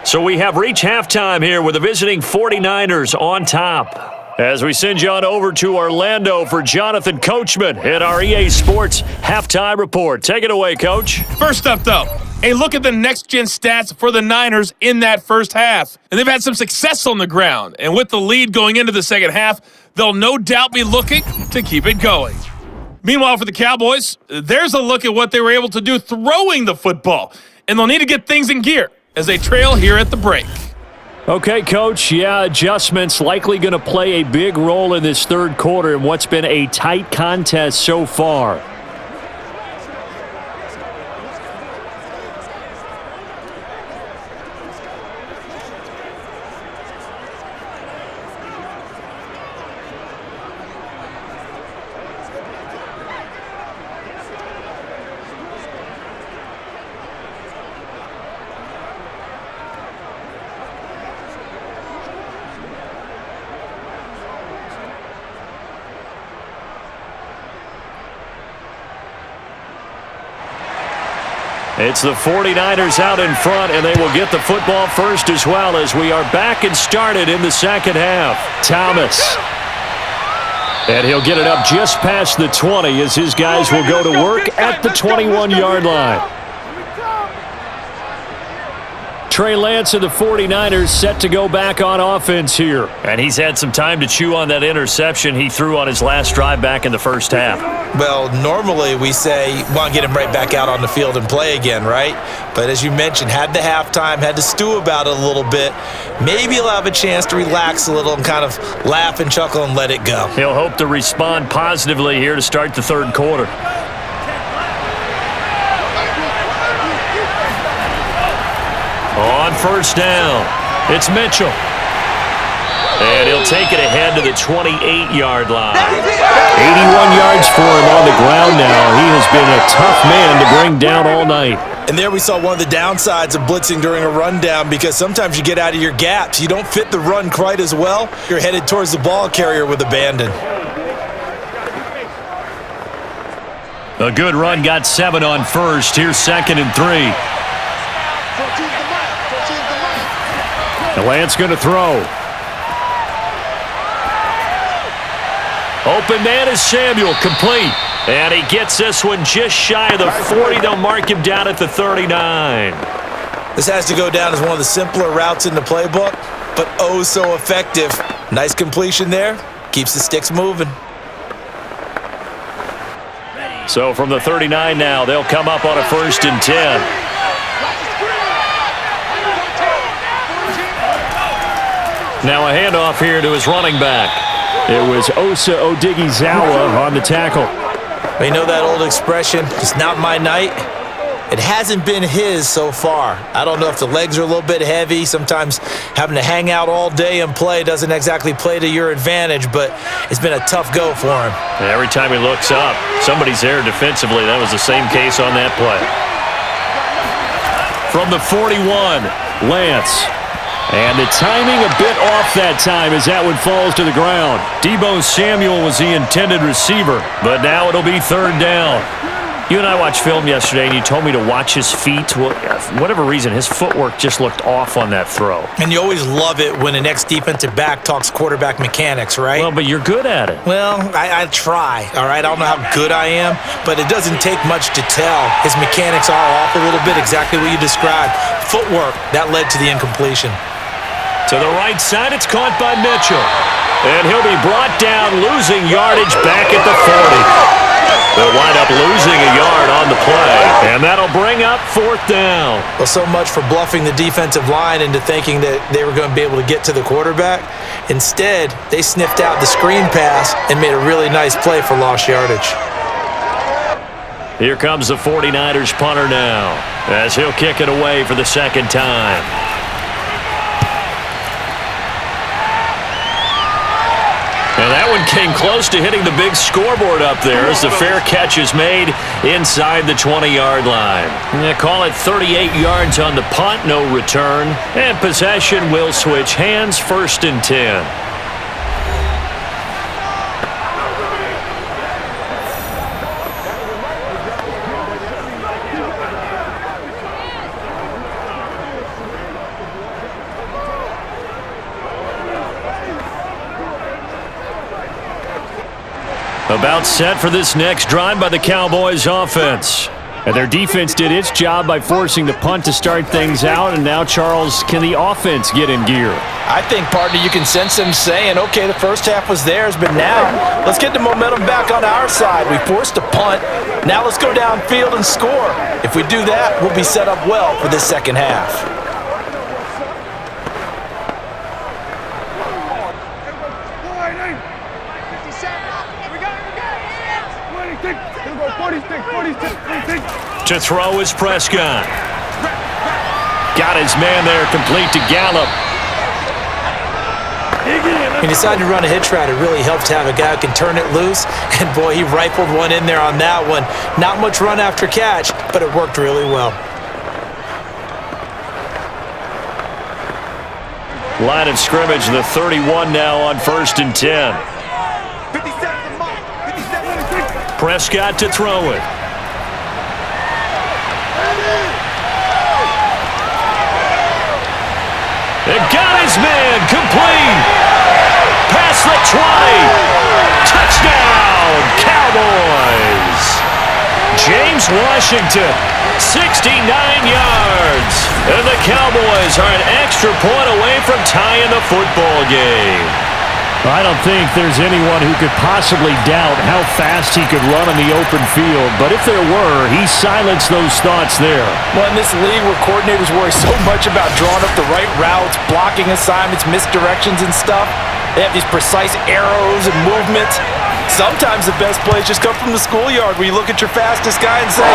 So we have reached halftime here with the visiting 49ers on top. As we send you on over to Orlando for Jonathan Coachman at our EA Sports Halftime Report. Take it away, Coach. First up, though, a look at the next-gen stats for the Niners in that first half. And they've had some success on the ground. And with the lead going into the second half, they'll no doubt be looking to keep it going. Meanwhile, for the Cowboys, there's a look at what they were able to do throwing the football. And they'll need to get things in gear as they trail here at the break. Okay, Coach, adjustments likely going to play a big role in this third quarter in what's been a tight contest so far. It's the 49ers out in front, and they will get the football first as well as we are back and started in the second half. Thomas. And he'll get it up just past the 20 as his guys will go to work at the 21-yard line. Trey Lance of the 49ers set to go back on offense here. And he's had some time to chew on that interception he threw on his last drive back in the first half. Well, normally we say, want to get him right back out on the field and play again, right? But as you mentioned, had the halftime, had to stew about it a little bit. Maybe he'll have a chance to relax a little and kind of laugh and chuckle and let it go. He'll hope to respond positively here to start the third quarter. On first down, it's Mitchell. And he'll take it ahead to the 28-yard line. 81 yards for him on the ground now. He has been a tough man to bring down all night. And there we saw one of the downsides of blitzing during a rundown, because sometimes you get out of your gaps. You don't fit the run quite as well. You're headed towards the ball carrier with abandon. A good run got 7 on first. Here's 2nd and 3. The Lance going to throw. Open man is Samuel, complete. And he gets this one just shy of the 40. They'll mark him down at the 39. This has to go down as one of the simpler routes in the playbook, but oh so effective. Nice completion there. Keeps the sticks moving. So from the 39 now, they'll come up on a 1st and 10. Now a handoff here to his running back. It was Osa Odighizuwa on the tackle. You know that old expression, it's not my night? It hasn't been his so far. I don't know if the legs are a little bit heavy. Sometimes having to hang out all day and play doesn't exactly play to your advantage, but it's been a tough go for him. Every time he looks up, somebody's there defensively. That was the same case on that play. From the 41, Lance. And the timing a bit off that time as that one falls to the ground. Deebo Samuel was the intended receiver, but now it'll be 3rd down. You and I watched film yesterday, and you told me to watch his feet. Well, for whatever reason, his footwork just looked off on that throw. And you always love it when an ex-defensive back talks quarterback mechanics, right? Well, but you're good at it. Well, I try, all right? I don't know how good I am, but it doesn't take much to tell. His mechanics are off a little bit, exactly what you described. Footwork, that led to the incompletion. To the right side, it's caught by Mitchell. And he'll be brought down, losing yardage back at the 40. They'll wind up losing a yard on the play, and that'll bring up 4th down. Well, so much for bluffing the defensive line into thinking that they were going to be able to get to the quarterback. Instead, they sniffed out the screen pass and made a really nice play for lost yardage. Here comes the 49ers punter now, as he'll kick it away for the 2nd time. And that one came close to hitting the big scoreboard up there as the fair catch is made inside the 20-yard line. They call it 38 yards on the punt, no return. And possession will switch hands, 1st and 10. About set for this next drive by the Cowboys offense. And their defense did its job by forcing the punt to start things out. And now, Charles, can the offense get in gear? I think, partner, you can sense them saying, okay, the first half was theirs, but now let's get the momentum back on our side. We forced a punt. Now let's go downfield and score. If we do that, we'll be set up well for this 2nd half. To throw is Prescott. Got his man there, complete to Gallup. He decided to run a hitch route. It really helped to have a guy who can turn it loose. And, boy, he rifled one in there on that one. Not much run after catch, but it worked really well. Line of scrimmage, the 31 now on 1st and 10. Prescott to throw it. They got his man, complete. Past the 20. Touchdown, Cowboys. James Washington, 69 yards. And the Cowboys are an extra point away from tying the football game. I don't think there's anyone who could possibly doubt how fast he could run in the open field. But if there were, he silenced those thoughts there. Well, in this league where coordinators worry so much about drawing up the right routes, blocking assignments, misdirections and stuff, they have these precise arrows and movements. Sometimes the best plays just come from the schoolyard where you look at your fastest guy and say,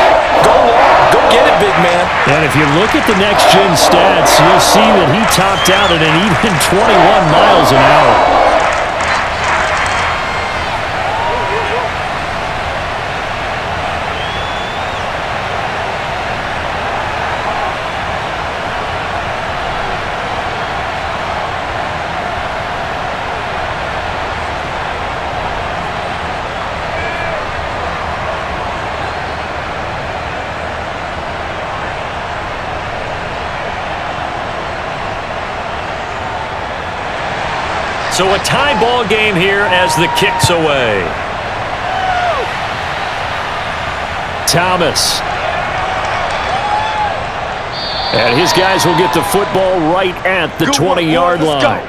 go long, go get it, big man. And if you look at the next-gen stats, you'll see that he topped out at an even 21 miles an hour. So a tie ball game here as the kick's away. Thomas. And his guys will get the football right at the 20-yard line.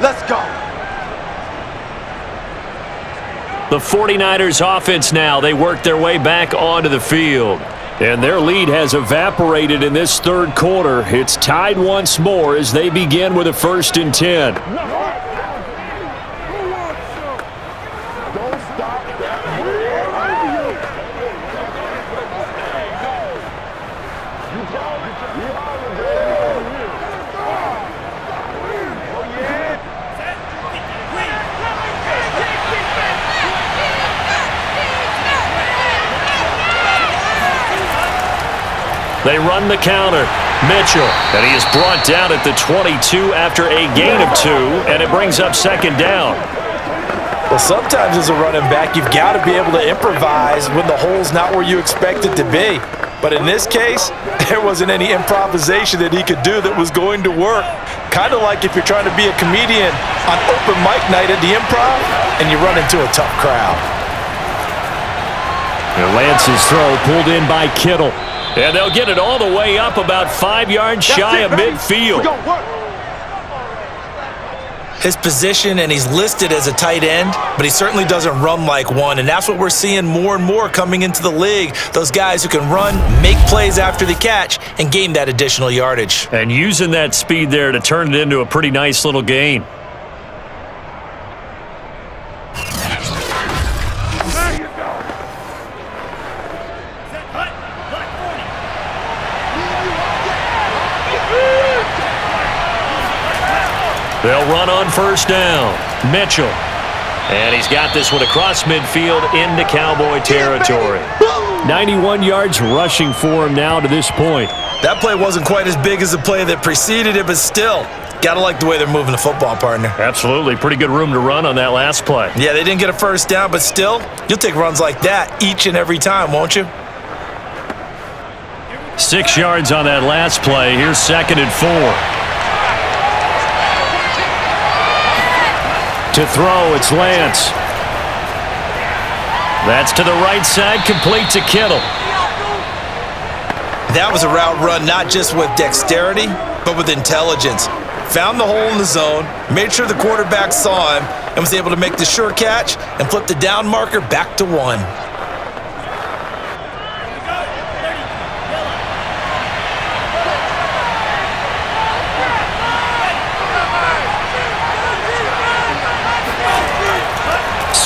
Let's go. The 49ers offense now. They work their way back onto the field. And their lead has evaporated in this third quarter. It's tied once more as they begin with a 1st and 10. They run the counter. Mitchell, and he is brought down at the 22 after a gain of 2, and it brings up 2nd down. Well, sometimes as a running back, you've got to be able to improvise when the hole's not where you expect it to be. But in this case, there wasn't any improvisation that he could do that was going to work. Kind of like if you're trying to be a comedian on open mic night at the Improv and you run into a tough crowd. And Lance's throw pulled in by Kittle. And they'll get it all the way up about 5 yards shy of midfield. His position, and he's listed as a tight end, but he certainly doesn't run like one, and that's what we're seeing more and more coming into the league. Those guys who can run, make plays after the catch, and gain that additional yardage. And using that speed there to turn it into a pretty nice little gain. They'll run on 1st down. Mitchell. And he's got this one across midfield into Cowboy territory. 91 yards rushing for him now to this point. That play wasn't quite as big as the play that preceded it, but still, gotta like the way they're moving the football, partner. Absolutely. Pretty good room to run on that last play. Yeah, they didn't get a 1st down, but still, you'll take runs like that each and every time, won't you? 6 yards on that last play. Here's 2nd and 4. To throw, it's Lance. That's to the right side, complete to Kittle. That was a route run not just with dexterity, but with intelligence. Found the hole in the zone, made sure the quarterback saw him, and was able to make the sure catch and flip the down marker back to 1.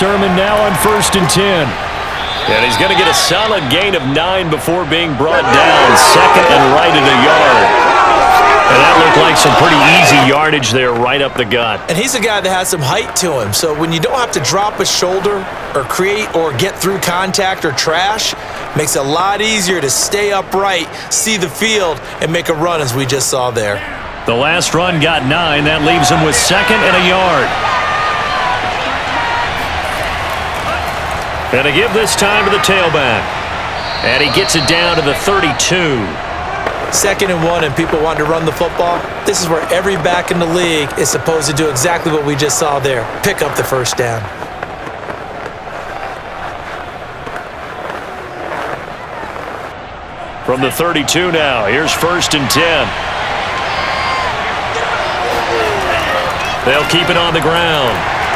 Sermon now on 1st and 10. And he's going to get a solid gain of 9 before being brought down. 2nd and right at a yard. And that looked like some pretty easy yardage there right up the gut. And he's a guy that has some height to him. So when you don't have to drop a shoulder or create or get through contact or trash, makes it a lot easier to stay upright, see the field, and make a run as we just saw there. The last run got 9. That leaves him with 2nd and a yard. And to give this time to the tailback. And he gets it down to the 32. 2nd and 1 and people want to run the football. This is where every back in the league is supposed to do exactly what we just saw there. Pick up the 1st down. From the 32 now, here's 1st and 10. They'll keep it on the ground.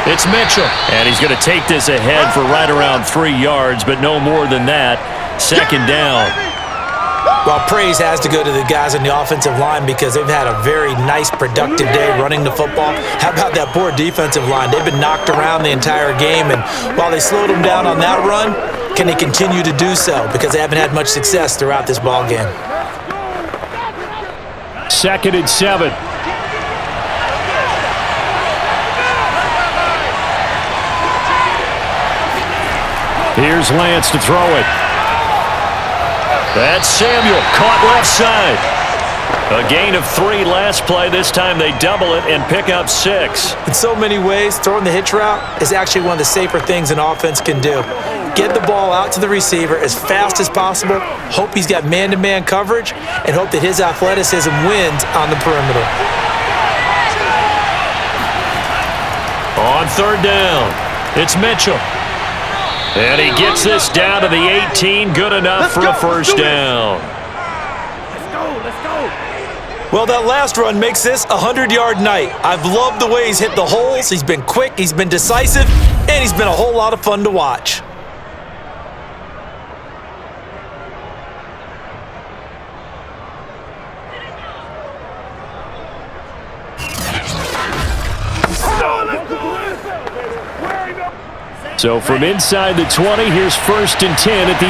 It's Mitchell. And he's going to take this ahead for right around 3 yards, but no more than that. 2nd down. Well, praise has to go to the guys on the offensive line because they've had a very nice, productive day running the football. How about that poor defensive line? They've been knocked around the entire game, and while they slowed them down on that run, can they continue to do so? Because they haven't had much success throughout this ball game. 2nd and 7. Here's Lance to throw it. That's Samuel, caught left side. A gain of 3 last play. This time they double it and pick up 6. In so many ways, throwing the hitch route is actually one of the safer things an offense can do. Get the ball out to the receiver as fast as possible, hope he's got man-to-man coverage, and hope that his athleticism wins on the perimeter. On 3rd down, it's Mitchell. And he gets this down to the 18, good enough for a 1st down. Let's go. Well, that last run makes this a 100-yard night. I've loved the way he's hit the holes. He's been quick, he's been decisive, and he's been a whole lot of fun to watch. So from inside the 20, here's 1st and 10 at the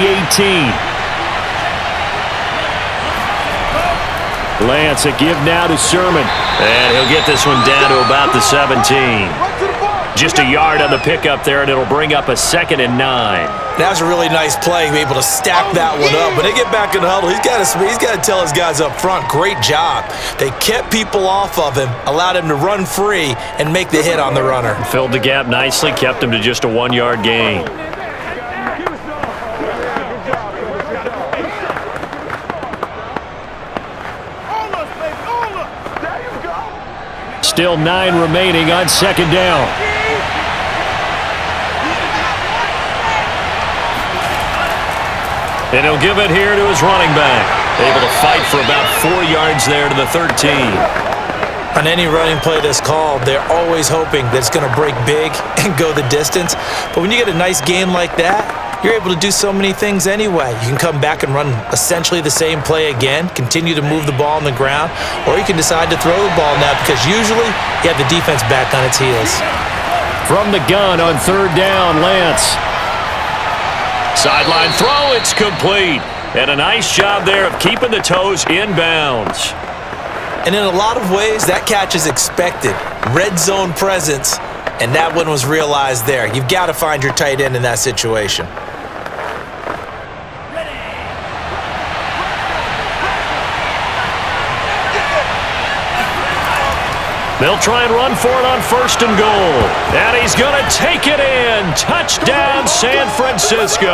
18. Lance, a give now to Sermon. And he'll get this one down to about the 17. Just a yard on the pickup there, and it'll bring up a 2nd and 9. That was a really nice play, able to stack that one up. When they get back in the huddle, he's got to tell his guys up front, great job. They kept people off of him, allowed him to run free, and make the hit on the runner. Filled the gap nicely, kept him to just a 1-yard gain. Still 9 remaining on 2nd down. And he'll give it here to his running back. Able to fight for about 4 yards there to the 13. On any running play that's called, they're always hoping that it's going to break big and go the distance. But when you get a nice game like that, you're able to do so many things anyway. You can come back and run essentially the same play again, continue to move the ball on the ground, or you can decide to throw the ball now because usually you have the defense back on its heels. From the gun on 3rd down, Lance. Sideline throw, it's complete. And a nice job there of keeping the toes inbounds. And in a lot of ways, that catch is expected. Red zone presence, and that one was realized there. You've got to find your tight end in that situation. They'll try and run for it on 1st and goal. And he's going to take it in. Touchdown, San Francisco.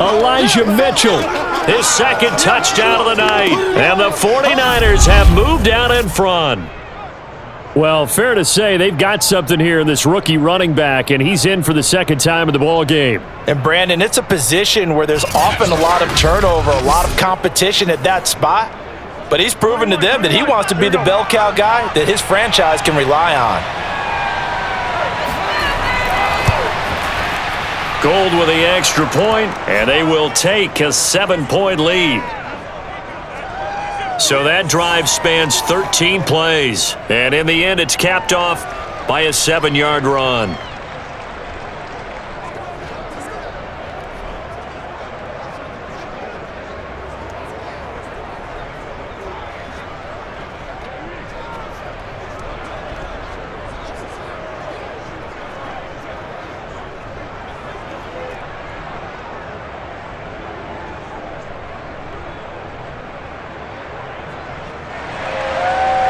Elijah Mitchell. His 2nd touchdown of the night. And the 49ers have moved out in front. Well, fair to say they've got something here in this rookie running back, and he's in for the 2nd time of the ball game. And Brandon, it's a position where there's often a lot of turnover, a lot of competition at that spot. But he's proven to them that he wants to be the bell cow guy that his franchise can rely on. Gold with the extra point, and they will take a 7-point lead. So that drive spans 13 plays, and in the end it's capped off by a 7-yard run.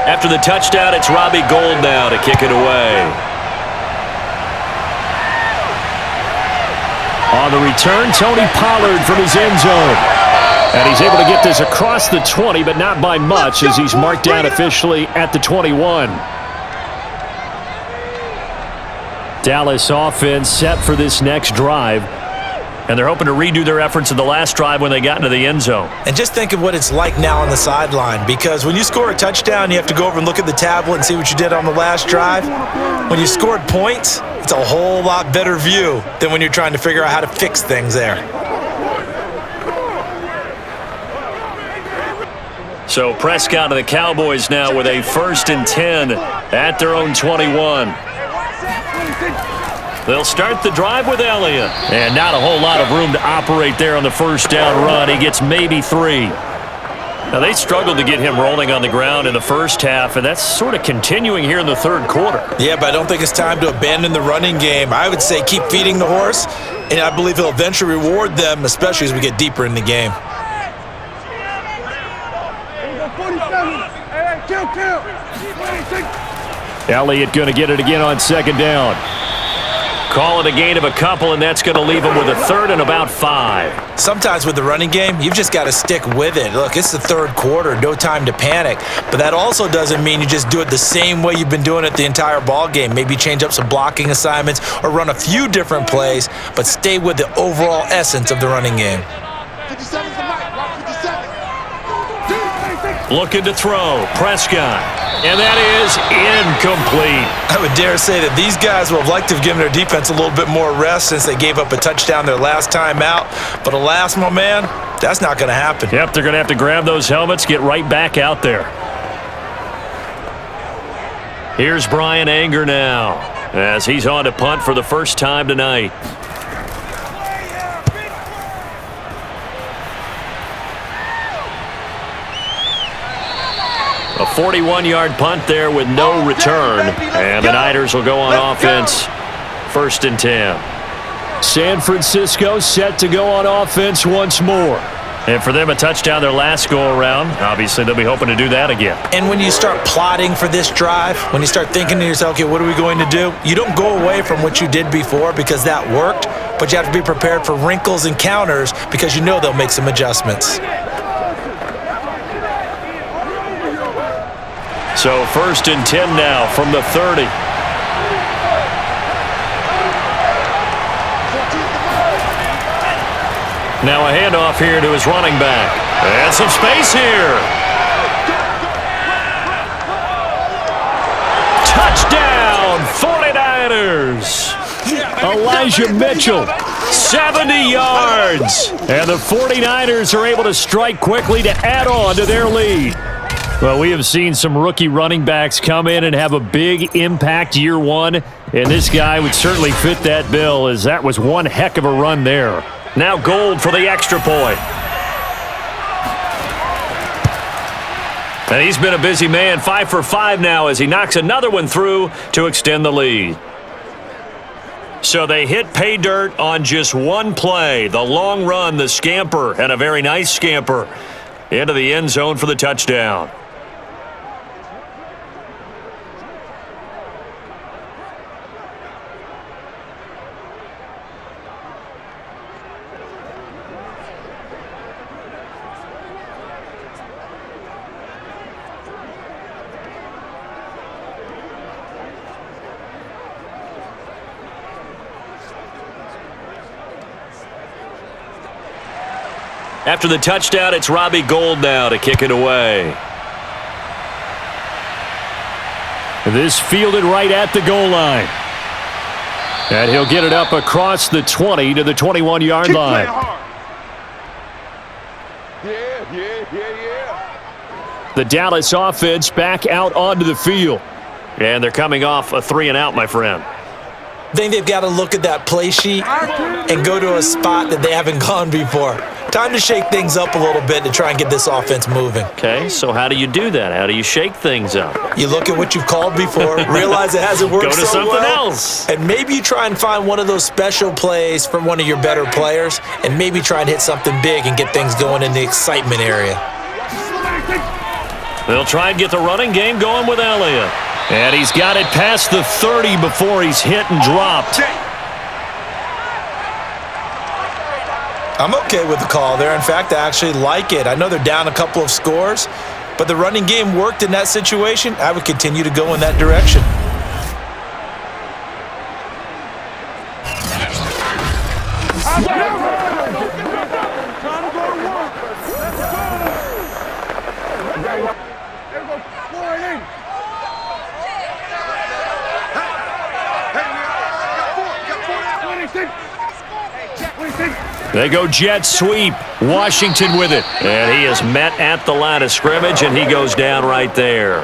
After the touchdown, it's Robbie Gould now to kick it away. On the return, Tony Pollard from his end zone. And he's able to get this across the 20, but not by much as he's marked down officially at the 21. Dallas offense set for this next drive. And they're hoping to redo their efforts in the last drive when they got into the end zone. And just think of what it's like now on the sideline, because when you score a touchdown, you have to go over and look at the tablet and see what you did on the last drive. When you scored points, it's a whole lot better view than when you're trying to figure out how to fix things there. So Prescott and the Cowboys now with a 1st and 10 at their own 21. They'll start the drive with Elliott. And not a whole lot of room to operate there on the 1st down run. He gets maybe 3. Now, they struggled to get him rolling on the ground in the first half, and that's sort of continuing here in the 3rd quarter. Yeah, but I don't think it's time to abandon the running game. I would say keep feeding the horse, and I believe he'll eventually reward them, especially as we get deeper in the game. Elliott going to get it again on 2nd down. Call it a gain of a couple, and that's going to leave him with a 3rd and about 5. Sometimes with the running game, you've just got to stick with it. Look, it's the 3rd quarter, no time to panic. But that also doesn't mean you just do it the same way you've been doing it the entire ball game. Maybe change up some blocking assignments or run a few different plays, but stay with the overall essence of the running game. 57's the mic, 57. Looking to throw. Prescott. And that is incomplete. I would dare say that these guys would have liked to have given their defense a little bit more rest since they gave up a touchdown their last time out. But alas, my man, that's not going to happen. Yep, they're going to have to grab those helmets, get right back out there. Here's Brian Anger now as he's on to punt for the first time tonight. A 41-yard punt there with no return. And the Niners will go on offense. 1st and 10. San Francisco set to go on offense once more. And for them, a touchdown their last go-around. Obviously, they'll be hoping to do that again. And when you start plotting for this drive, when you start thinking to yourself, okay, what are we going to do? You don't go away from what you did before because that worked, but you have to be prepared for wrinkles and counters because you know they'll make some adjustments. So 1st and 10 now from the 30. Now a handoff here to his running back. And some space here. Touchdown, 49ers. Elijah Mitchell. 70 yards. And the 49ers are able to strike quickly to add on to their lead. Well, we have seen some rookie running backs come in and have a big impact year one, and this guy would certainly fit that bill as that was one heck of a run there. Now Gold for the extra point. And he's been a busy man, 5 for 5 now as he knocks another one through to extend the lead. So they hit pay dirt on just one play, the long run, the scamper, and a very nice scamper into the end zone for the touchdown. After the touchdown, it's Robbie Gould now to kick it away. This fielded right at the goal line. And he'll get it up across the 20 to the 21-yard line. The Dallas offense back out onto the field. And they're coming off a 3-and-out, my friend. I think they've got to look at that play sheet and go to a spot that they haven't gone before. Time to shake things up a little bit to try and get this offense moving. Okay, so how do you do that? How do you shake things up? You look at what you've called before, realize it hasn't worked Go to so something well, else. and maybe you try and find one of those special plays from one of your better players, and maybe try and hit something big and get things going in the excitement area. They'll try and get the running game going with Elliott. And he's got it past the 30 before he's hit and dropped. I'm okay with the call there. In fact, I actually like it. I know they're down a couple of scores, but the running game worked in that situation. I would continue to go in that direction. They go jet sweep. Washington with it. And he is met at the line of scrimmage, and he goes down right there.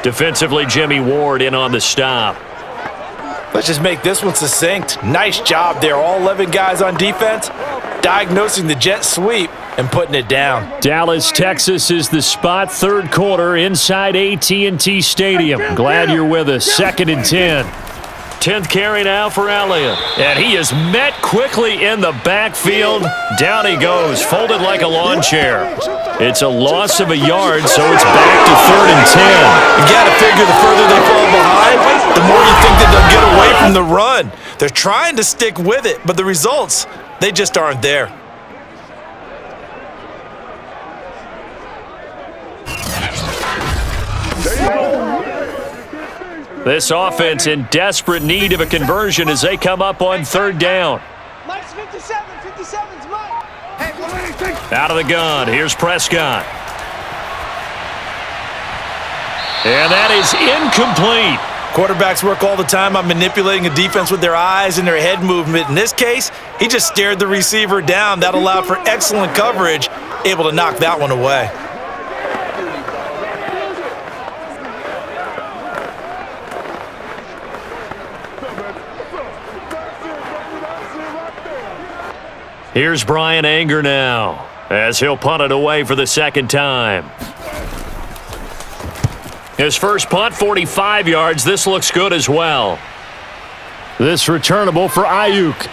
Defensively, Jimmy Ward in on the stop. Let's just make this one succinct. Nice job there. All 11 guys on defense diagnosing the jet sweep and putting it down. Dallas, Texas is the spot. 3rd quarter inside AT&T Stadium. Glad you're with us. 2nd and 10. 10th carry now for Elliott. And he is met quickly in the backfield. Down he goes, folded like a lawn chair. It's a loss of a yard, so it's back to 3rd and 10. You got to figure the further they fall behind, the more you think that they'll get away from the run. They're trying to stick with it, but the results, they just aren't there. This offense in desperate need of a conversion as they come up on 3rd down. Mike's 57. 57's Mike. Out of the gun. Here's Prescott. And that is incomplete. Quarterbacks work all the time on manipulating a defense with their eyes and their head movement. In this case, he just stared the receiver down. That allowed for excellent coverage, able to knock that one away. Here's Brian Anger now, as he'll punt it away for the second time. His first punt, 45 yards. This looks good as well. This returnable for Ayuk.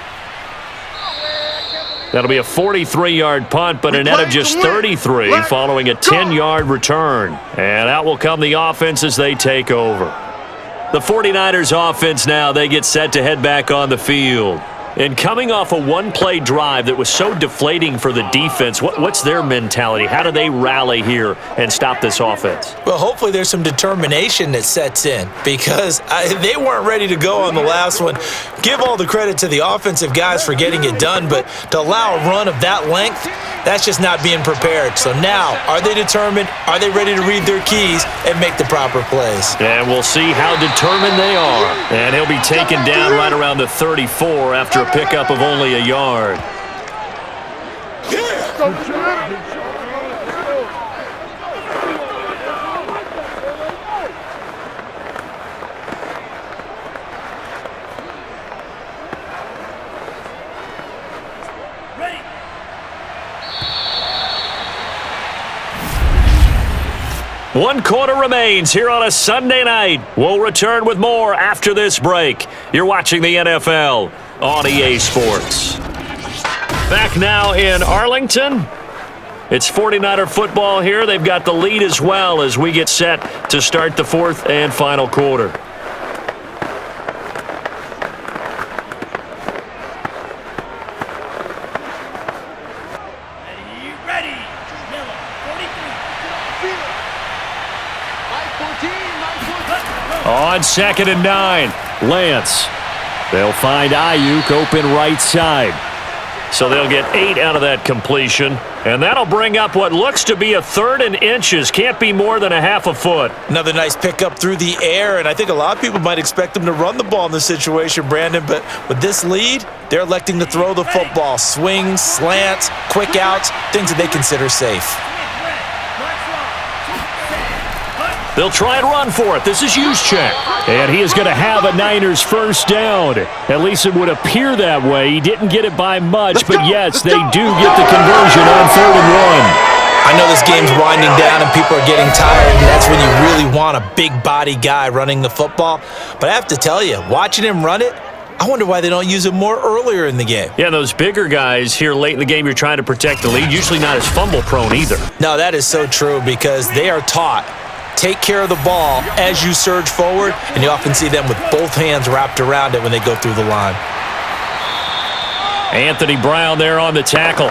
That'll be a 43-yard punt, but a net of just 33 following a 10-yard return. And out will come the offense as they take over. The 49ers offense now, they get set to head back on the field. And coming off a one-play drive that was so deflating for the defense, what's their mentality? How do they rally here and stop this offense? Well, hopefully there's some determination that sets in because they weren't ready to go on the last one. Give all the credit to the offensive guys for getting it done, but to allow a run of that length, that's just not being prepared. So now, are they determined? Are they ready to read their keys and make the proper plays? And we'll see how determined they are. And he'll be taken down right around the 34 after a pickup of only a yard. One quarter remains here on a Sunday night. We'll return with more after this break. You're watching the NFL on EA Sports. Back now in Arlington. It's 49er football here. They've got the lead as well as we get set to start the fourth and final quarter. On 2nd and 9, Lance. They'll find Ayuk open right side. So they'll get 8 out of that completion. And that'll bring up what looks to be a 3rd and inches. Can't be more than a half a foot. Another nice pickup through the air, and I think a lot of people might expect them to run the ball in this situation, Brandon. But with this lead, they're electing to throw the football. Swings, slants, quick outs, things that they consider safe. They'll try and run for it. This is Juszczyk. And he is going to have a Niners first down. At least it would appear that way. He didn't get it by much, but yes, they do get the conversion on 3rd and 1. I know this game's winding down and people are getting tired, and that's when you really want a big body guy running the football. But I have to tell you, watching him run it, I wonder why they don't use him more earlier in the game. Yeah, those bigger guys here late in the game, you're trying to protect the lead, usually not as fumble prone either. No, that is so true because they are taught take care of the ball as you surge forward, and you often see them with both hands wrapped around it when they go through the line. Anthony Brown there on the tackle.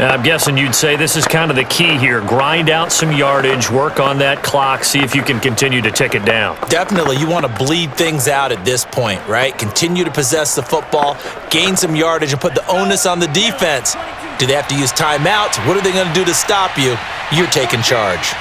I'm guessing you'd say this is kind of the key here. Grind out some yardage, work on that clock, see if you can continue to tick it down. Definitely. You want to bleed things out at this point, right? Continue to possess the football, gain some yardage, and put the onus on the defense. Do they have to use timeouts? What are they going to do to stop you? You're taking charge.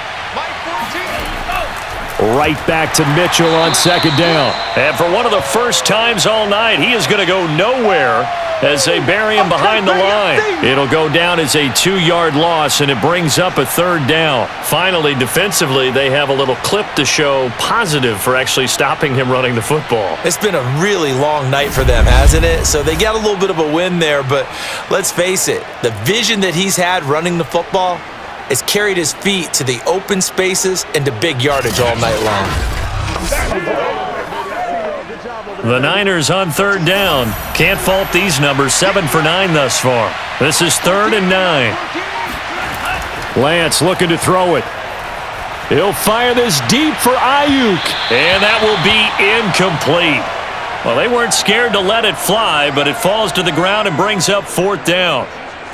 Right back to Mitchell on 2nd down. And for one of the first times all night, he is going to go nowhere as they bury him behind the line. It'll go down as a 2-yard loss, and it brings up a 3rd down. Finally, defensively, they have a little clip to show positive for actually stopping him running the football. It's been a really long night for them, hasn't it? So they got a little bit of a win there, but let's face it, the vision that he's had running the football has carried his feet to the open spaces and to big yardage all night long. The Niners on 3rd down. Can't fault these numbers. 7 for 9 thus far. This is 3rd and 9. Lance looking to throw it. He'll fire this deep for Ayuk. And that will be incomplete. Well, they weren't scared to let it fly, but it falls to the ground and brings up 4th down.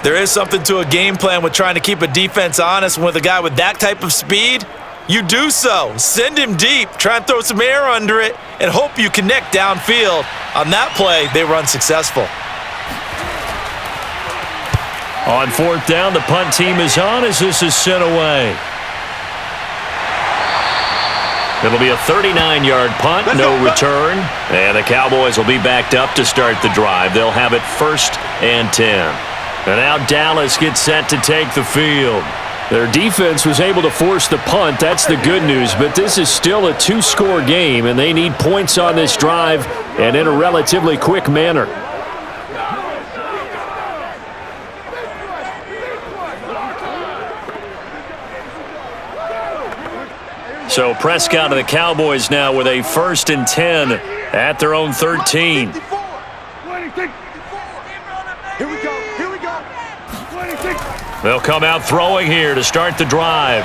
There is something to a game plan with trying to keep a defense honest. With a guy with that type of speed, you do so. Send him deep, try and throw some air under it, and hope you connect downfield. On that play, they were unsuccessful. On 4th down, the punt team is on as this is sent away. It'll be a 39-yard punt, no return. And the Cowboys will be backed up to start the drive. They'll have it 1st and 10. And now Dallas gets set to take the field. Their defense was able to force the punt. That's the good news. But this is still a 2-score game, and they need points on this drive and in a relatively quick manner. So Prescott of the Cowboys now with a 1st and 10 at their own 13. Here we go. Here we go. 26. They'll come out throwing here to start the drive.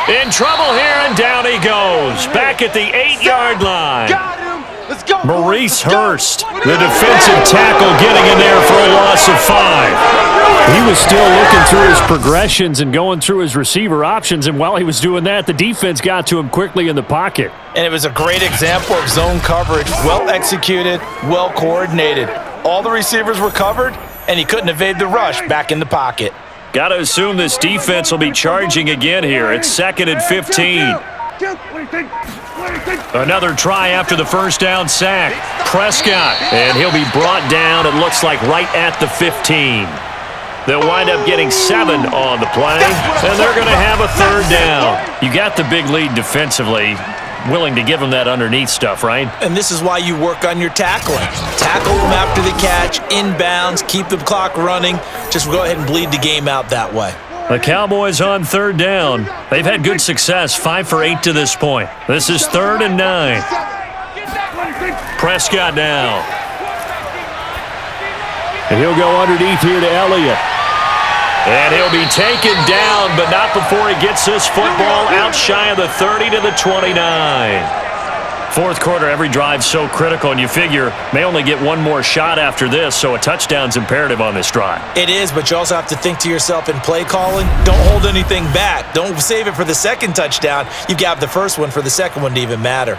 In trouble here, and down he goes. Back at the 8-yard line. Got him. Let's go. Maurice Hurst, the defensive tackle, getting in there for a loss of 5. He was still looking through his progressions and going through his receiver options, and while he was doing that, the defense got to him quickly in the pocket. And it was a great example of zone coverage. Well executed, well coordinated. All the receivers were covered, and he couldn't evade the rush back in the pocket. Got to assume this defense will be charging again here. It's 2nd and 15. Another try after the first down sack. Prescott, and he'll be brought down, it looks like, right at the 15. They'll wind up getting 7 on the play, and they're going to have a 3rd down. You got the big lead defensively. Willing to give them that underneath stuff, right? And this is why you work on your tackling. Tackle them after the catch, inbounds, keep the clock running. Just go ahead and bleed the game out that way. The Cowboys on 3rd down. They've had good success, 5 for 8 to this point. This is 3rd and 9. Prescott now. And he'll go underneath here to Elliott. And he'll be taken down, but not before he gets this football out shy of the 30 to the 29. 4th quarter, every drive so critical, and you figure may only get one more shot after this, so a touchdown's imperative on this drive. It is, but you also have to think to yourself in play calling, don't hold anything back. Don't save it for the 2nd touchdown. You've got the 1st one for the 2nd one to even matter.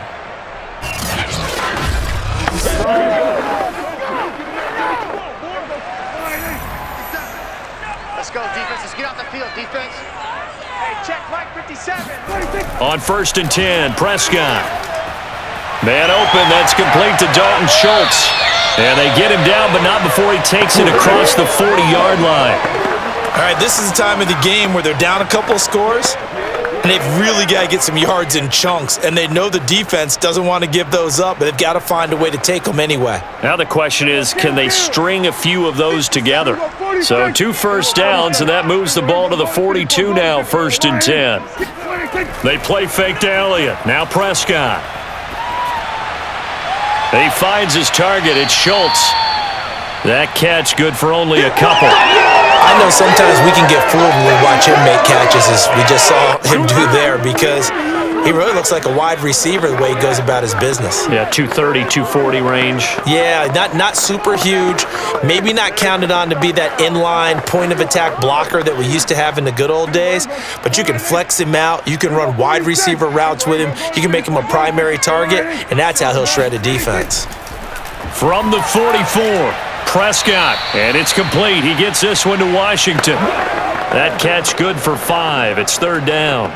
Let's go, defense. Let's get off the field, defense. Hey, check Mike 57. On 1st and 10, Prescott. Man open, that's complete to Dalton Schultz. And they get him down, but not before he takes it across the 40-yard line. All right, this is the time of the game where they're down a couple of scores, and they've really got to get some yards in chunks, and they know the defense doesn't want to give those up, but they've got to find a way to take them anyway. Now the question is, can they string a few of those together? So 2 first downs, and that moves the ball to the 42 now, 1st and 10. They play fake to Elliott. Now Prescott. He finds his target. It's Schultz. That catch good for only a couple. I know sometimes we can get fooled when we watch him make catches, as we just saw him do there, because he really looks like a wide receiver the way he goes about his business. Yeah, 230, 240 range. Yeah, not super huge. Maybe not counted on to be that inline point-of-attack blocker that we used to have in the good old days, but you can flex him out. You can run wide receiver routes with him. You can make him a primary target, and that's how he'll shred a defense. From the 44, Prescott, and it's complete. He gets this one to Washington. That catch good for 5. It's 3rd down.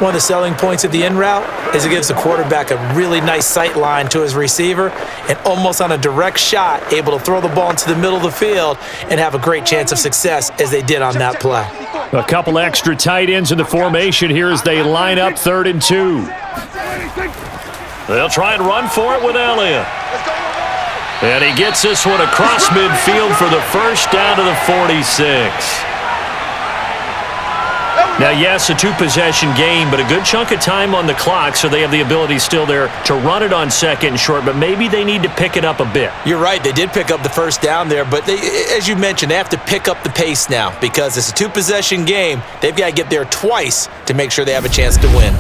One of the selling points of the in route is it gives the quarterback a really nice sight line to his receiver, and almost on a direct shot, able to throw the ball into the middle of the field and have a great chance of success as they did on that play. A couple extra tight ends in the formation here as they line up 3rd and 2. They'll try and run for it with Elliott. And he gets this one across midfield for the 1st down to the 46. Now, yes, a 2-possession game, but a good chunk of time on the clock, so they have the ability still there to run it on 2nd and short, but maybe they need to pick it up a bit. You're right. They did pick up the 1st down there, but they, as you mentioned, they have to pick up the pace now because it's a 2-possession game. They've got to get there twice to make sure they have a chance to win.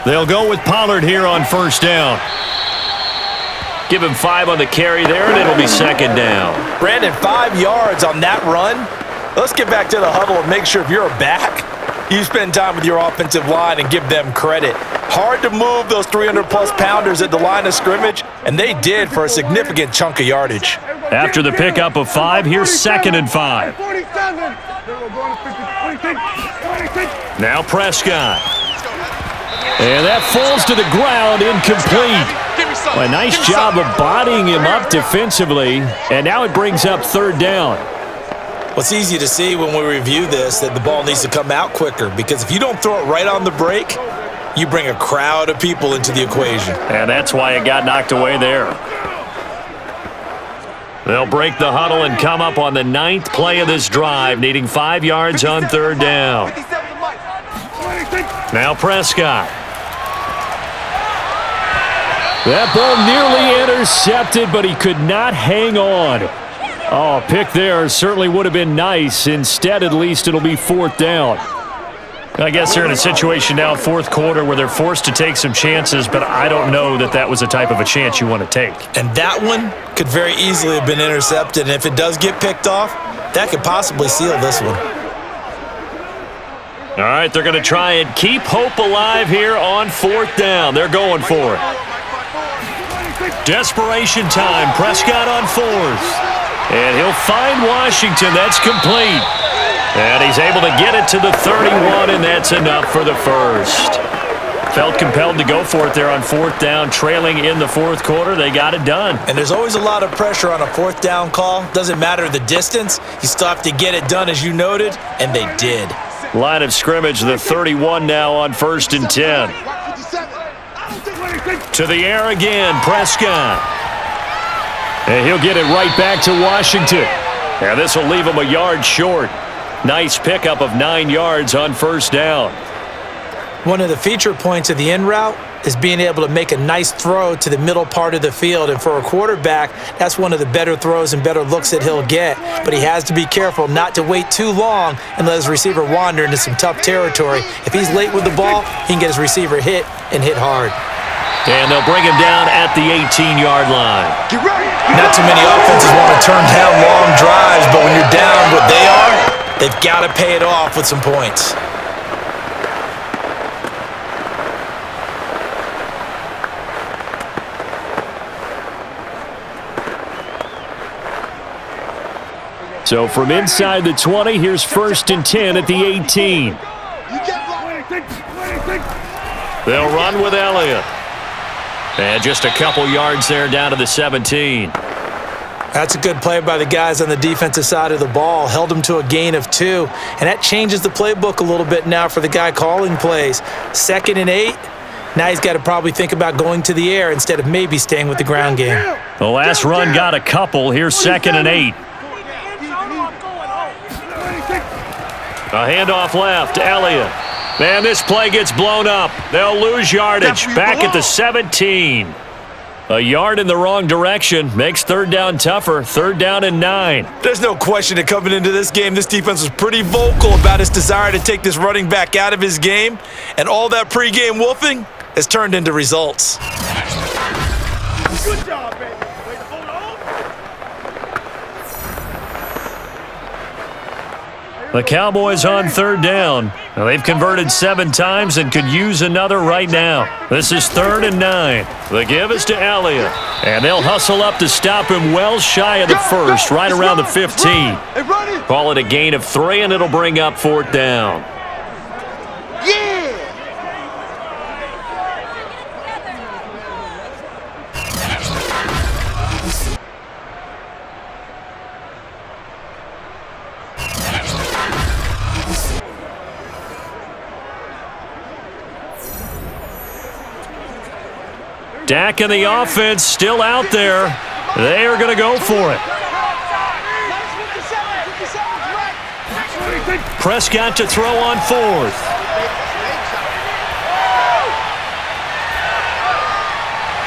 They'll go with Pollard here on 1st down. Give him 5 on the carry there, and it'll be second down. Brandon, 5 yards on that run. Let's get back to the huddle and make sure if you're a back, you spend time with your offensive line and give them credit. Hard to move those 300-plus pounders at the line of scrimmage, and they did for a significant chunk of yardage. After the pickup of 5, here's 2nd and 5. Now Prescott. And that falls to the ground, incomplete. A nice job of bodying him up defensively, and now it brings up 3rd down. Well, it's easy to see when we review this that the ball needs to come out quicker, because if you don't throw it right on the break, you bring a crowd of people into the equation. And that's why it got knocked away there. They'll break the huddle and come up on the 9th play of this drive, needing 5 yards on 3rd down. Now Prescott. That ball nearly intercepted, but he could not hang on. Oh, pick there certainly would have been nice. Instead, at least it'll be 4th down. I guess they're in a situation now, 4th quarter, where they're forced to take some chances, but I don't know that that was the type of a chance you want to take. And that one could very easily have been intercepted, and if it does get picked off, that could possibly seal this one. All right, they're going to try and keep hope alive here on 4th down. They're going for it. Desperation time. Prescott on 4th. And he'll find Washington. That's complete. And he's able to get it to the 31, and that's enough for the first. Felt compelled to go for it there on 4th down, trailing in the 4th quarter. They got it done. And there's always a lot of pressure on a 4th down call. Doesn't matter the distance. You still have to get it done, as you noted, and they did. Line of scrimmage, the 31 now on 1st and 10. To the air again, Prescott. And he'll get it right back to Washington. And this will leave him a yard short. Nice pickup of 9 yards on 1st down. One of the feature points of the in route is being able to make a nice throw to the middle part of the field. And for a quarterback, that's one of the better throws and better looks that he'll get. But he has to be careful not to wait too long and let his receiver wander into some tough territory. If he's late with the ball, he can get his receiver hit and hit hard. And they'll bring him down at the 18-yard line. Not too many offenses want to turn down long drives, but when you're down what they are, they've got to pay it off with some points. So from inside the 20, here's 1st and 10 at the 18. They'll run with Elliott. And just a couple yards there down to the 17. That's a good play by the guys on the defensive side of the ball. Held them to a gain of 2. And that changes the playbook a little bit now for the guy calling plays. 2nd and 8. Now he's got to probably think about going to the air instead of maybe staying with the ground game. The last run got a couple. Here's 2nd and 8. A handoff left. Elliott. Man, this play gets blown up. They'll lose yardage. Back at the 17. A yard in the wrong direction makes 3rd down tougher. 3rd down and 9. There's no question that coming into this game, this defense was pretty vocal about its desire to take this running back out of his game. And all that pregame wolfing has turned into results. Good job, baby. Wait, hold on. The Cowboys on 3rd down. Now, they've converted 7 times and could use another right now. This is 3rd and 9. The give is to Elliott. And they'll hustle up to stop him well shy of the first, right around the 15. Call it a gain of 3, and it'll bring up 4th down. Dak and the offense still out there. They are going to go for it. Prescott to throw on 4th.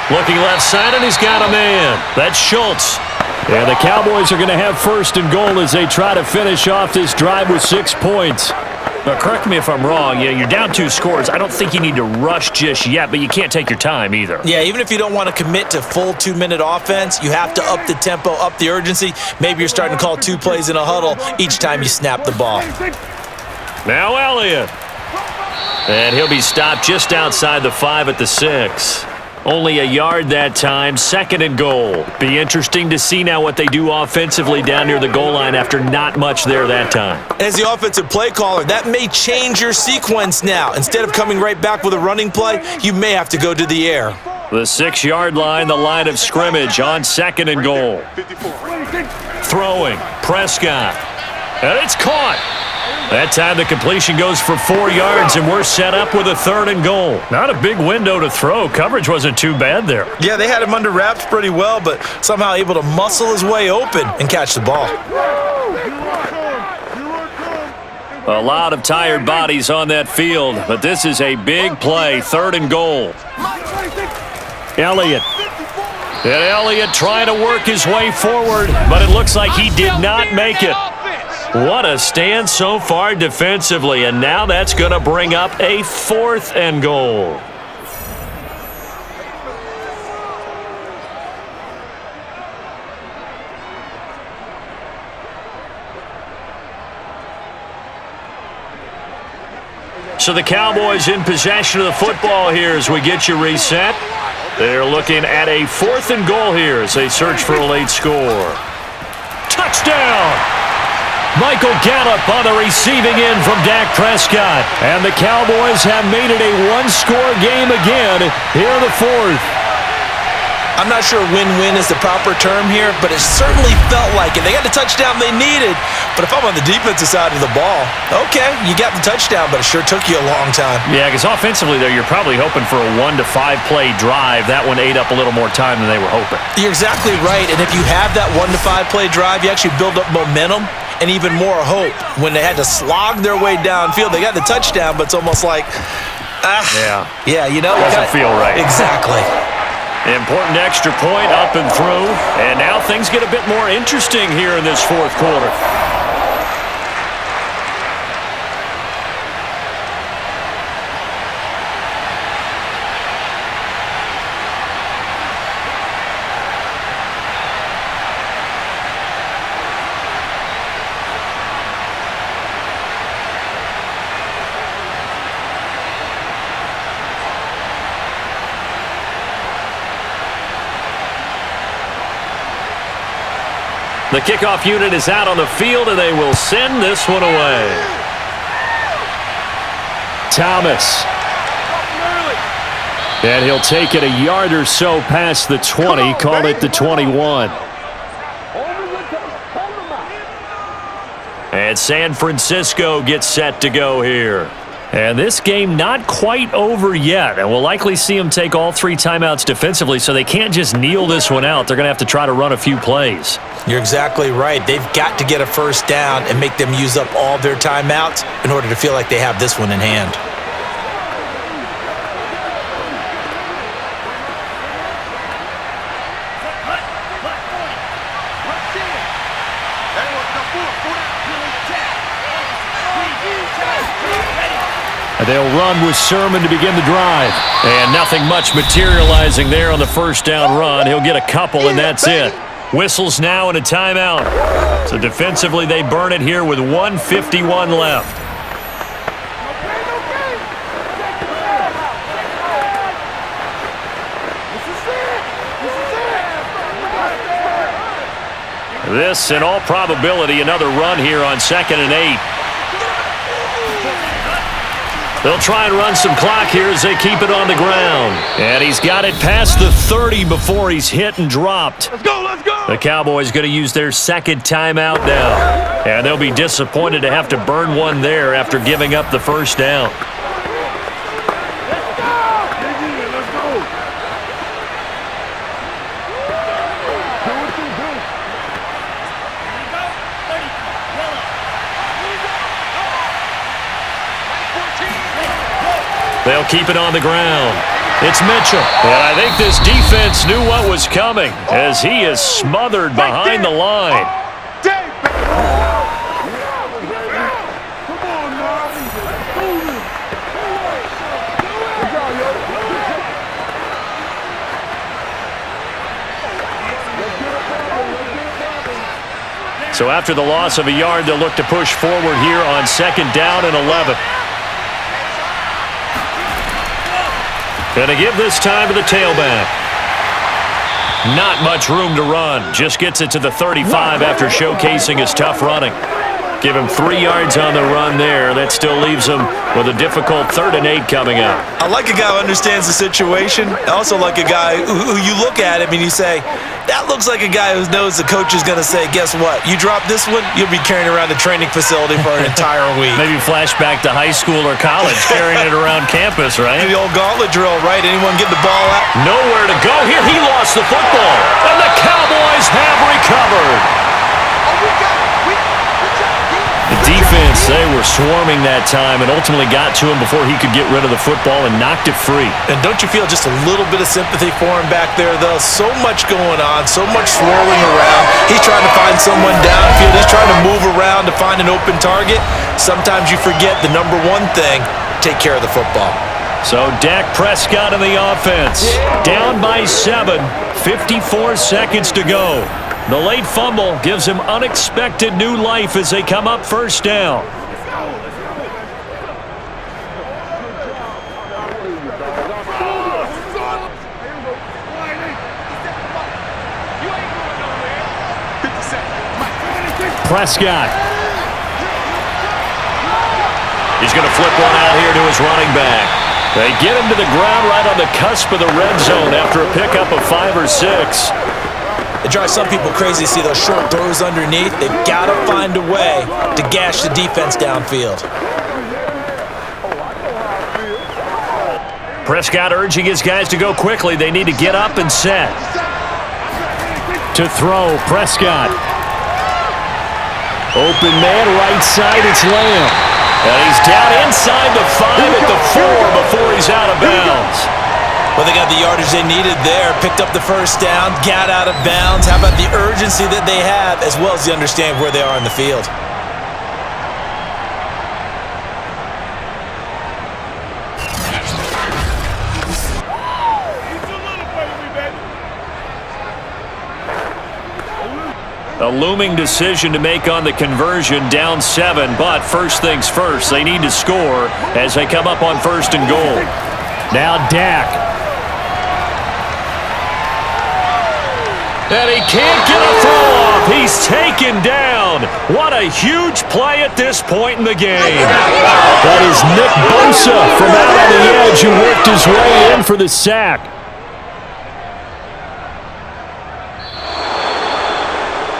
Looking left side, and he's got a man. That's Schultz. And the Cowboys are going to have 1st and goal as they try to finish off this drive with 6 points. Now, correct me if I'm wrong. You're down 2 scores. I don't think you need to rush just yet, but you can't take your time either. Yeah, even if you don't want to commit to full 2-minute offense, you have to up the tempo, up the urgency. Maybe you're starting to call 2 plays in a huddle each time you snap the ball. Now Elliott. And he'll be stopped just outside the 5 at the 6. Only a yard that time, 2nd and goal. Be interesting to see now what they do offensively down near the goal line after not much there that time. As the offensive play caller, that may change your sequence now. Instead of coming right back with a running play, you may have to go to the air. The 6-yard line, the line of scrimmage on 2nd and goal. Throwing, Prescott. And it's caught. That time the completion goes for 4 yards, and we're set up with a 3rd and goal. Not a big window to throw. Coverage wasn't too bad there. Yeah, they had him under wraps pretty well, but somehow able to muscle his way open and catch the ball. A lot of tired bodies on that field, but this is a big play, 3rd and goal. Elliott. And Elliott trying to work his way forward, but it looks like he did not make it. What a stand so far defensively, and now that's going to bring up a 4th and goal. So the Cowboys in possession of the football here as we get you reset. They're looking at a 4th and goal here as they search for a late score. Touchdown! Michael Gallup on the receiving end from Dak Prescott. And the Cowboys have made it a 1-score game again here in the 4th. I'm not sure win-win is the proper term here, but it certainly felt like it. They got the touchdown they needed, but if I'm on the defensive side of the ball, okay, you got the touchdown, but it sure took you a long time. Yeah, because offensively there, you're probably hoping for a 1 to 5 play drive. That one ate up a little more time than they were hoping. You're exactly right, and if you have that 1 to 5 play drive, you actually build up momentum and even more hope. When they had to slog their way downfield, they got the touchdown, but it's almost like, you know. Doesn't feel right. Exactly. Important extra point up and through. And now things get a bit more interesting here in this 4th quarter. The kickoff unit is out on the field, and they will send this one away. Thomas. And he'll take it a yard or so past the 20, call it the 21. And San Francisco gets set to go here. And this game not quite over yet, and we'll likely see them take all 3 timeouts defensively, so they can't just kneel this one out. They're going to have to try to run a few plays. You're exactly right. They've got to get a 1st down and make them use up all their timeouts in order to feel like they have this one in hand. They'll run with Sermon to begin the drive. And nothing much materializing there on the 1st down run. He'll get a couple, and that's it. Whistles now and a timeout. So defensively, they burn it here with 1:51 left. This, in all probability, another run here on 2nd and 8. They'll try and run some clock here as they keep it on the ground. And he's got it past the 30 before he's hit and dropped. Let's go, let's go! The Cowboys going to use their 2nd timeout now. And they'll be disappointed to have to burn one there after giving up the 1st down. They'll keep it on the ground. It's Mitchell. And I think this defense knew what was coming as he is smothered behind the line. So after the loss of a yard, they'll look to push forward here on 2nd down and 11. Gonna give this time to the tailback. Not much room to run. Just gets it to the 35 after showcasing his tough running. Give him 3 yards on the run there. That still leaves him with a difficult 3rd and 8 coming up. I like a guy who understands the situation. I also like a guy who you look at him and you say, that looks like a guy who knows the coach is going to say, guess what? You drop this one, you'll be carrying around the training facility for an entire week. Maybe flashback to high school or college, carrying it around campus, right? The old gauntlet drill, right? Anyone get the ball out? Nowhere to go. Here he lost the football. And the Cowboys have recovered. The defense, they were swarming that time and ultimately got to him before he could get rid of the football and knocked it free. And don't you feel just a little bit of sympathy for him back there, though? So much going on, so much swirling around. He's trying to find someone downfield. He's trying to move around to find an open target. Sometimes you forget the number one thing, take care of the football. So Dak Prescott in the offense. Down by 7, 54 seconds to go. The late fumble gives him unexpected new life as they come up 1st down. Prescott. He's going to flip one out here to his running back. They get him to the ground right on the cusp of the red zone after a pickup of 5 or 6. It drives some people crazy to see those short throws underneath. They've got to find a way to gash the defense downfield. Prescott urging his guys to go quickly. They need to get up and set. To throw, Prescott. Open man, right side, it's Lamb. And he's down inside the 5 at the 4 before he's out of bounds. Well, they got the yardage they needed there, picked up the 1st down, got out of bounds. How about the urgency that they have, as well as they understand where they are in the field? A looming decision to make on the conversion, down 7, but first things first, they need to score as they come up on 1st and goal. Now Dak. And he can't get a throw off. He's taken down. What a huge play at this point in the game. That is Nick Bosa from out on the edge who worked his way in for the sack.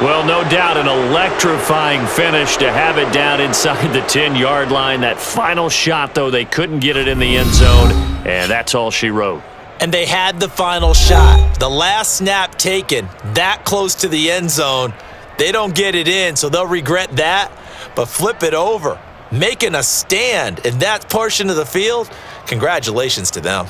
Well, no doubt an electrifying finish to have it down inside the 10-yard line. That final shot, though, they couldn't get it in the end zone, and that's all she wrote. And they had the final shot. The last snap taken that close to the end zone. They don't get it in, so they'll regret that. But flip it over, making a stand in that portion of the field, congratulations to them.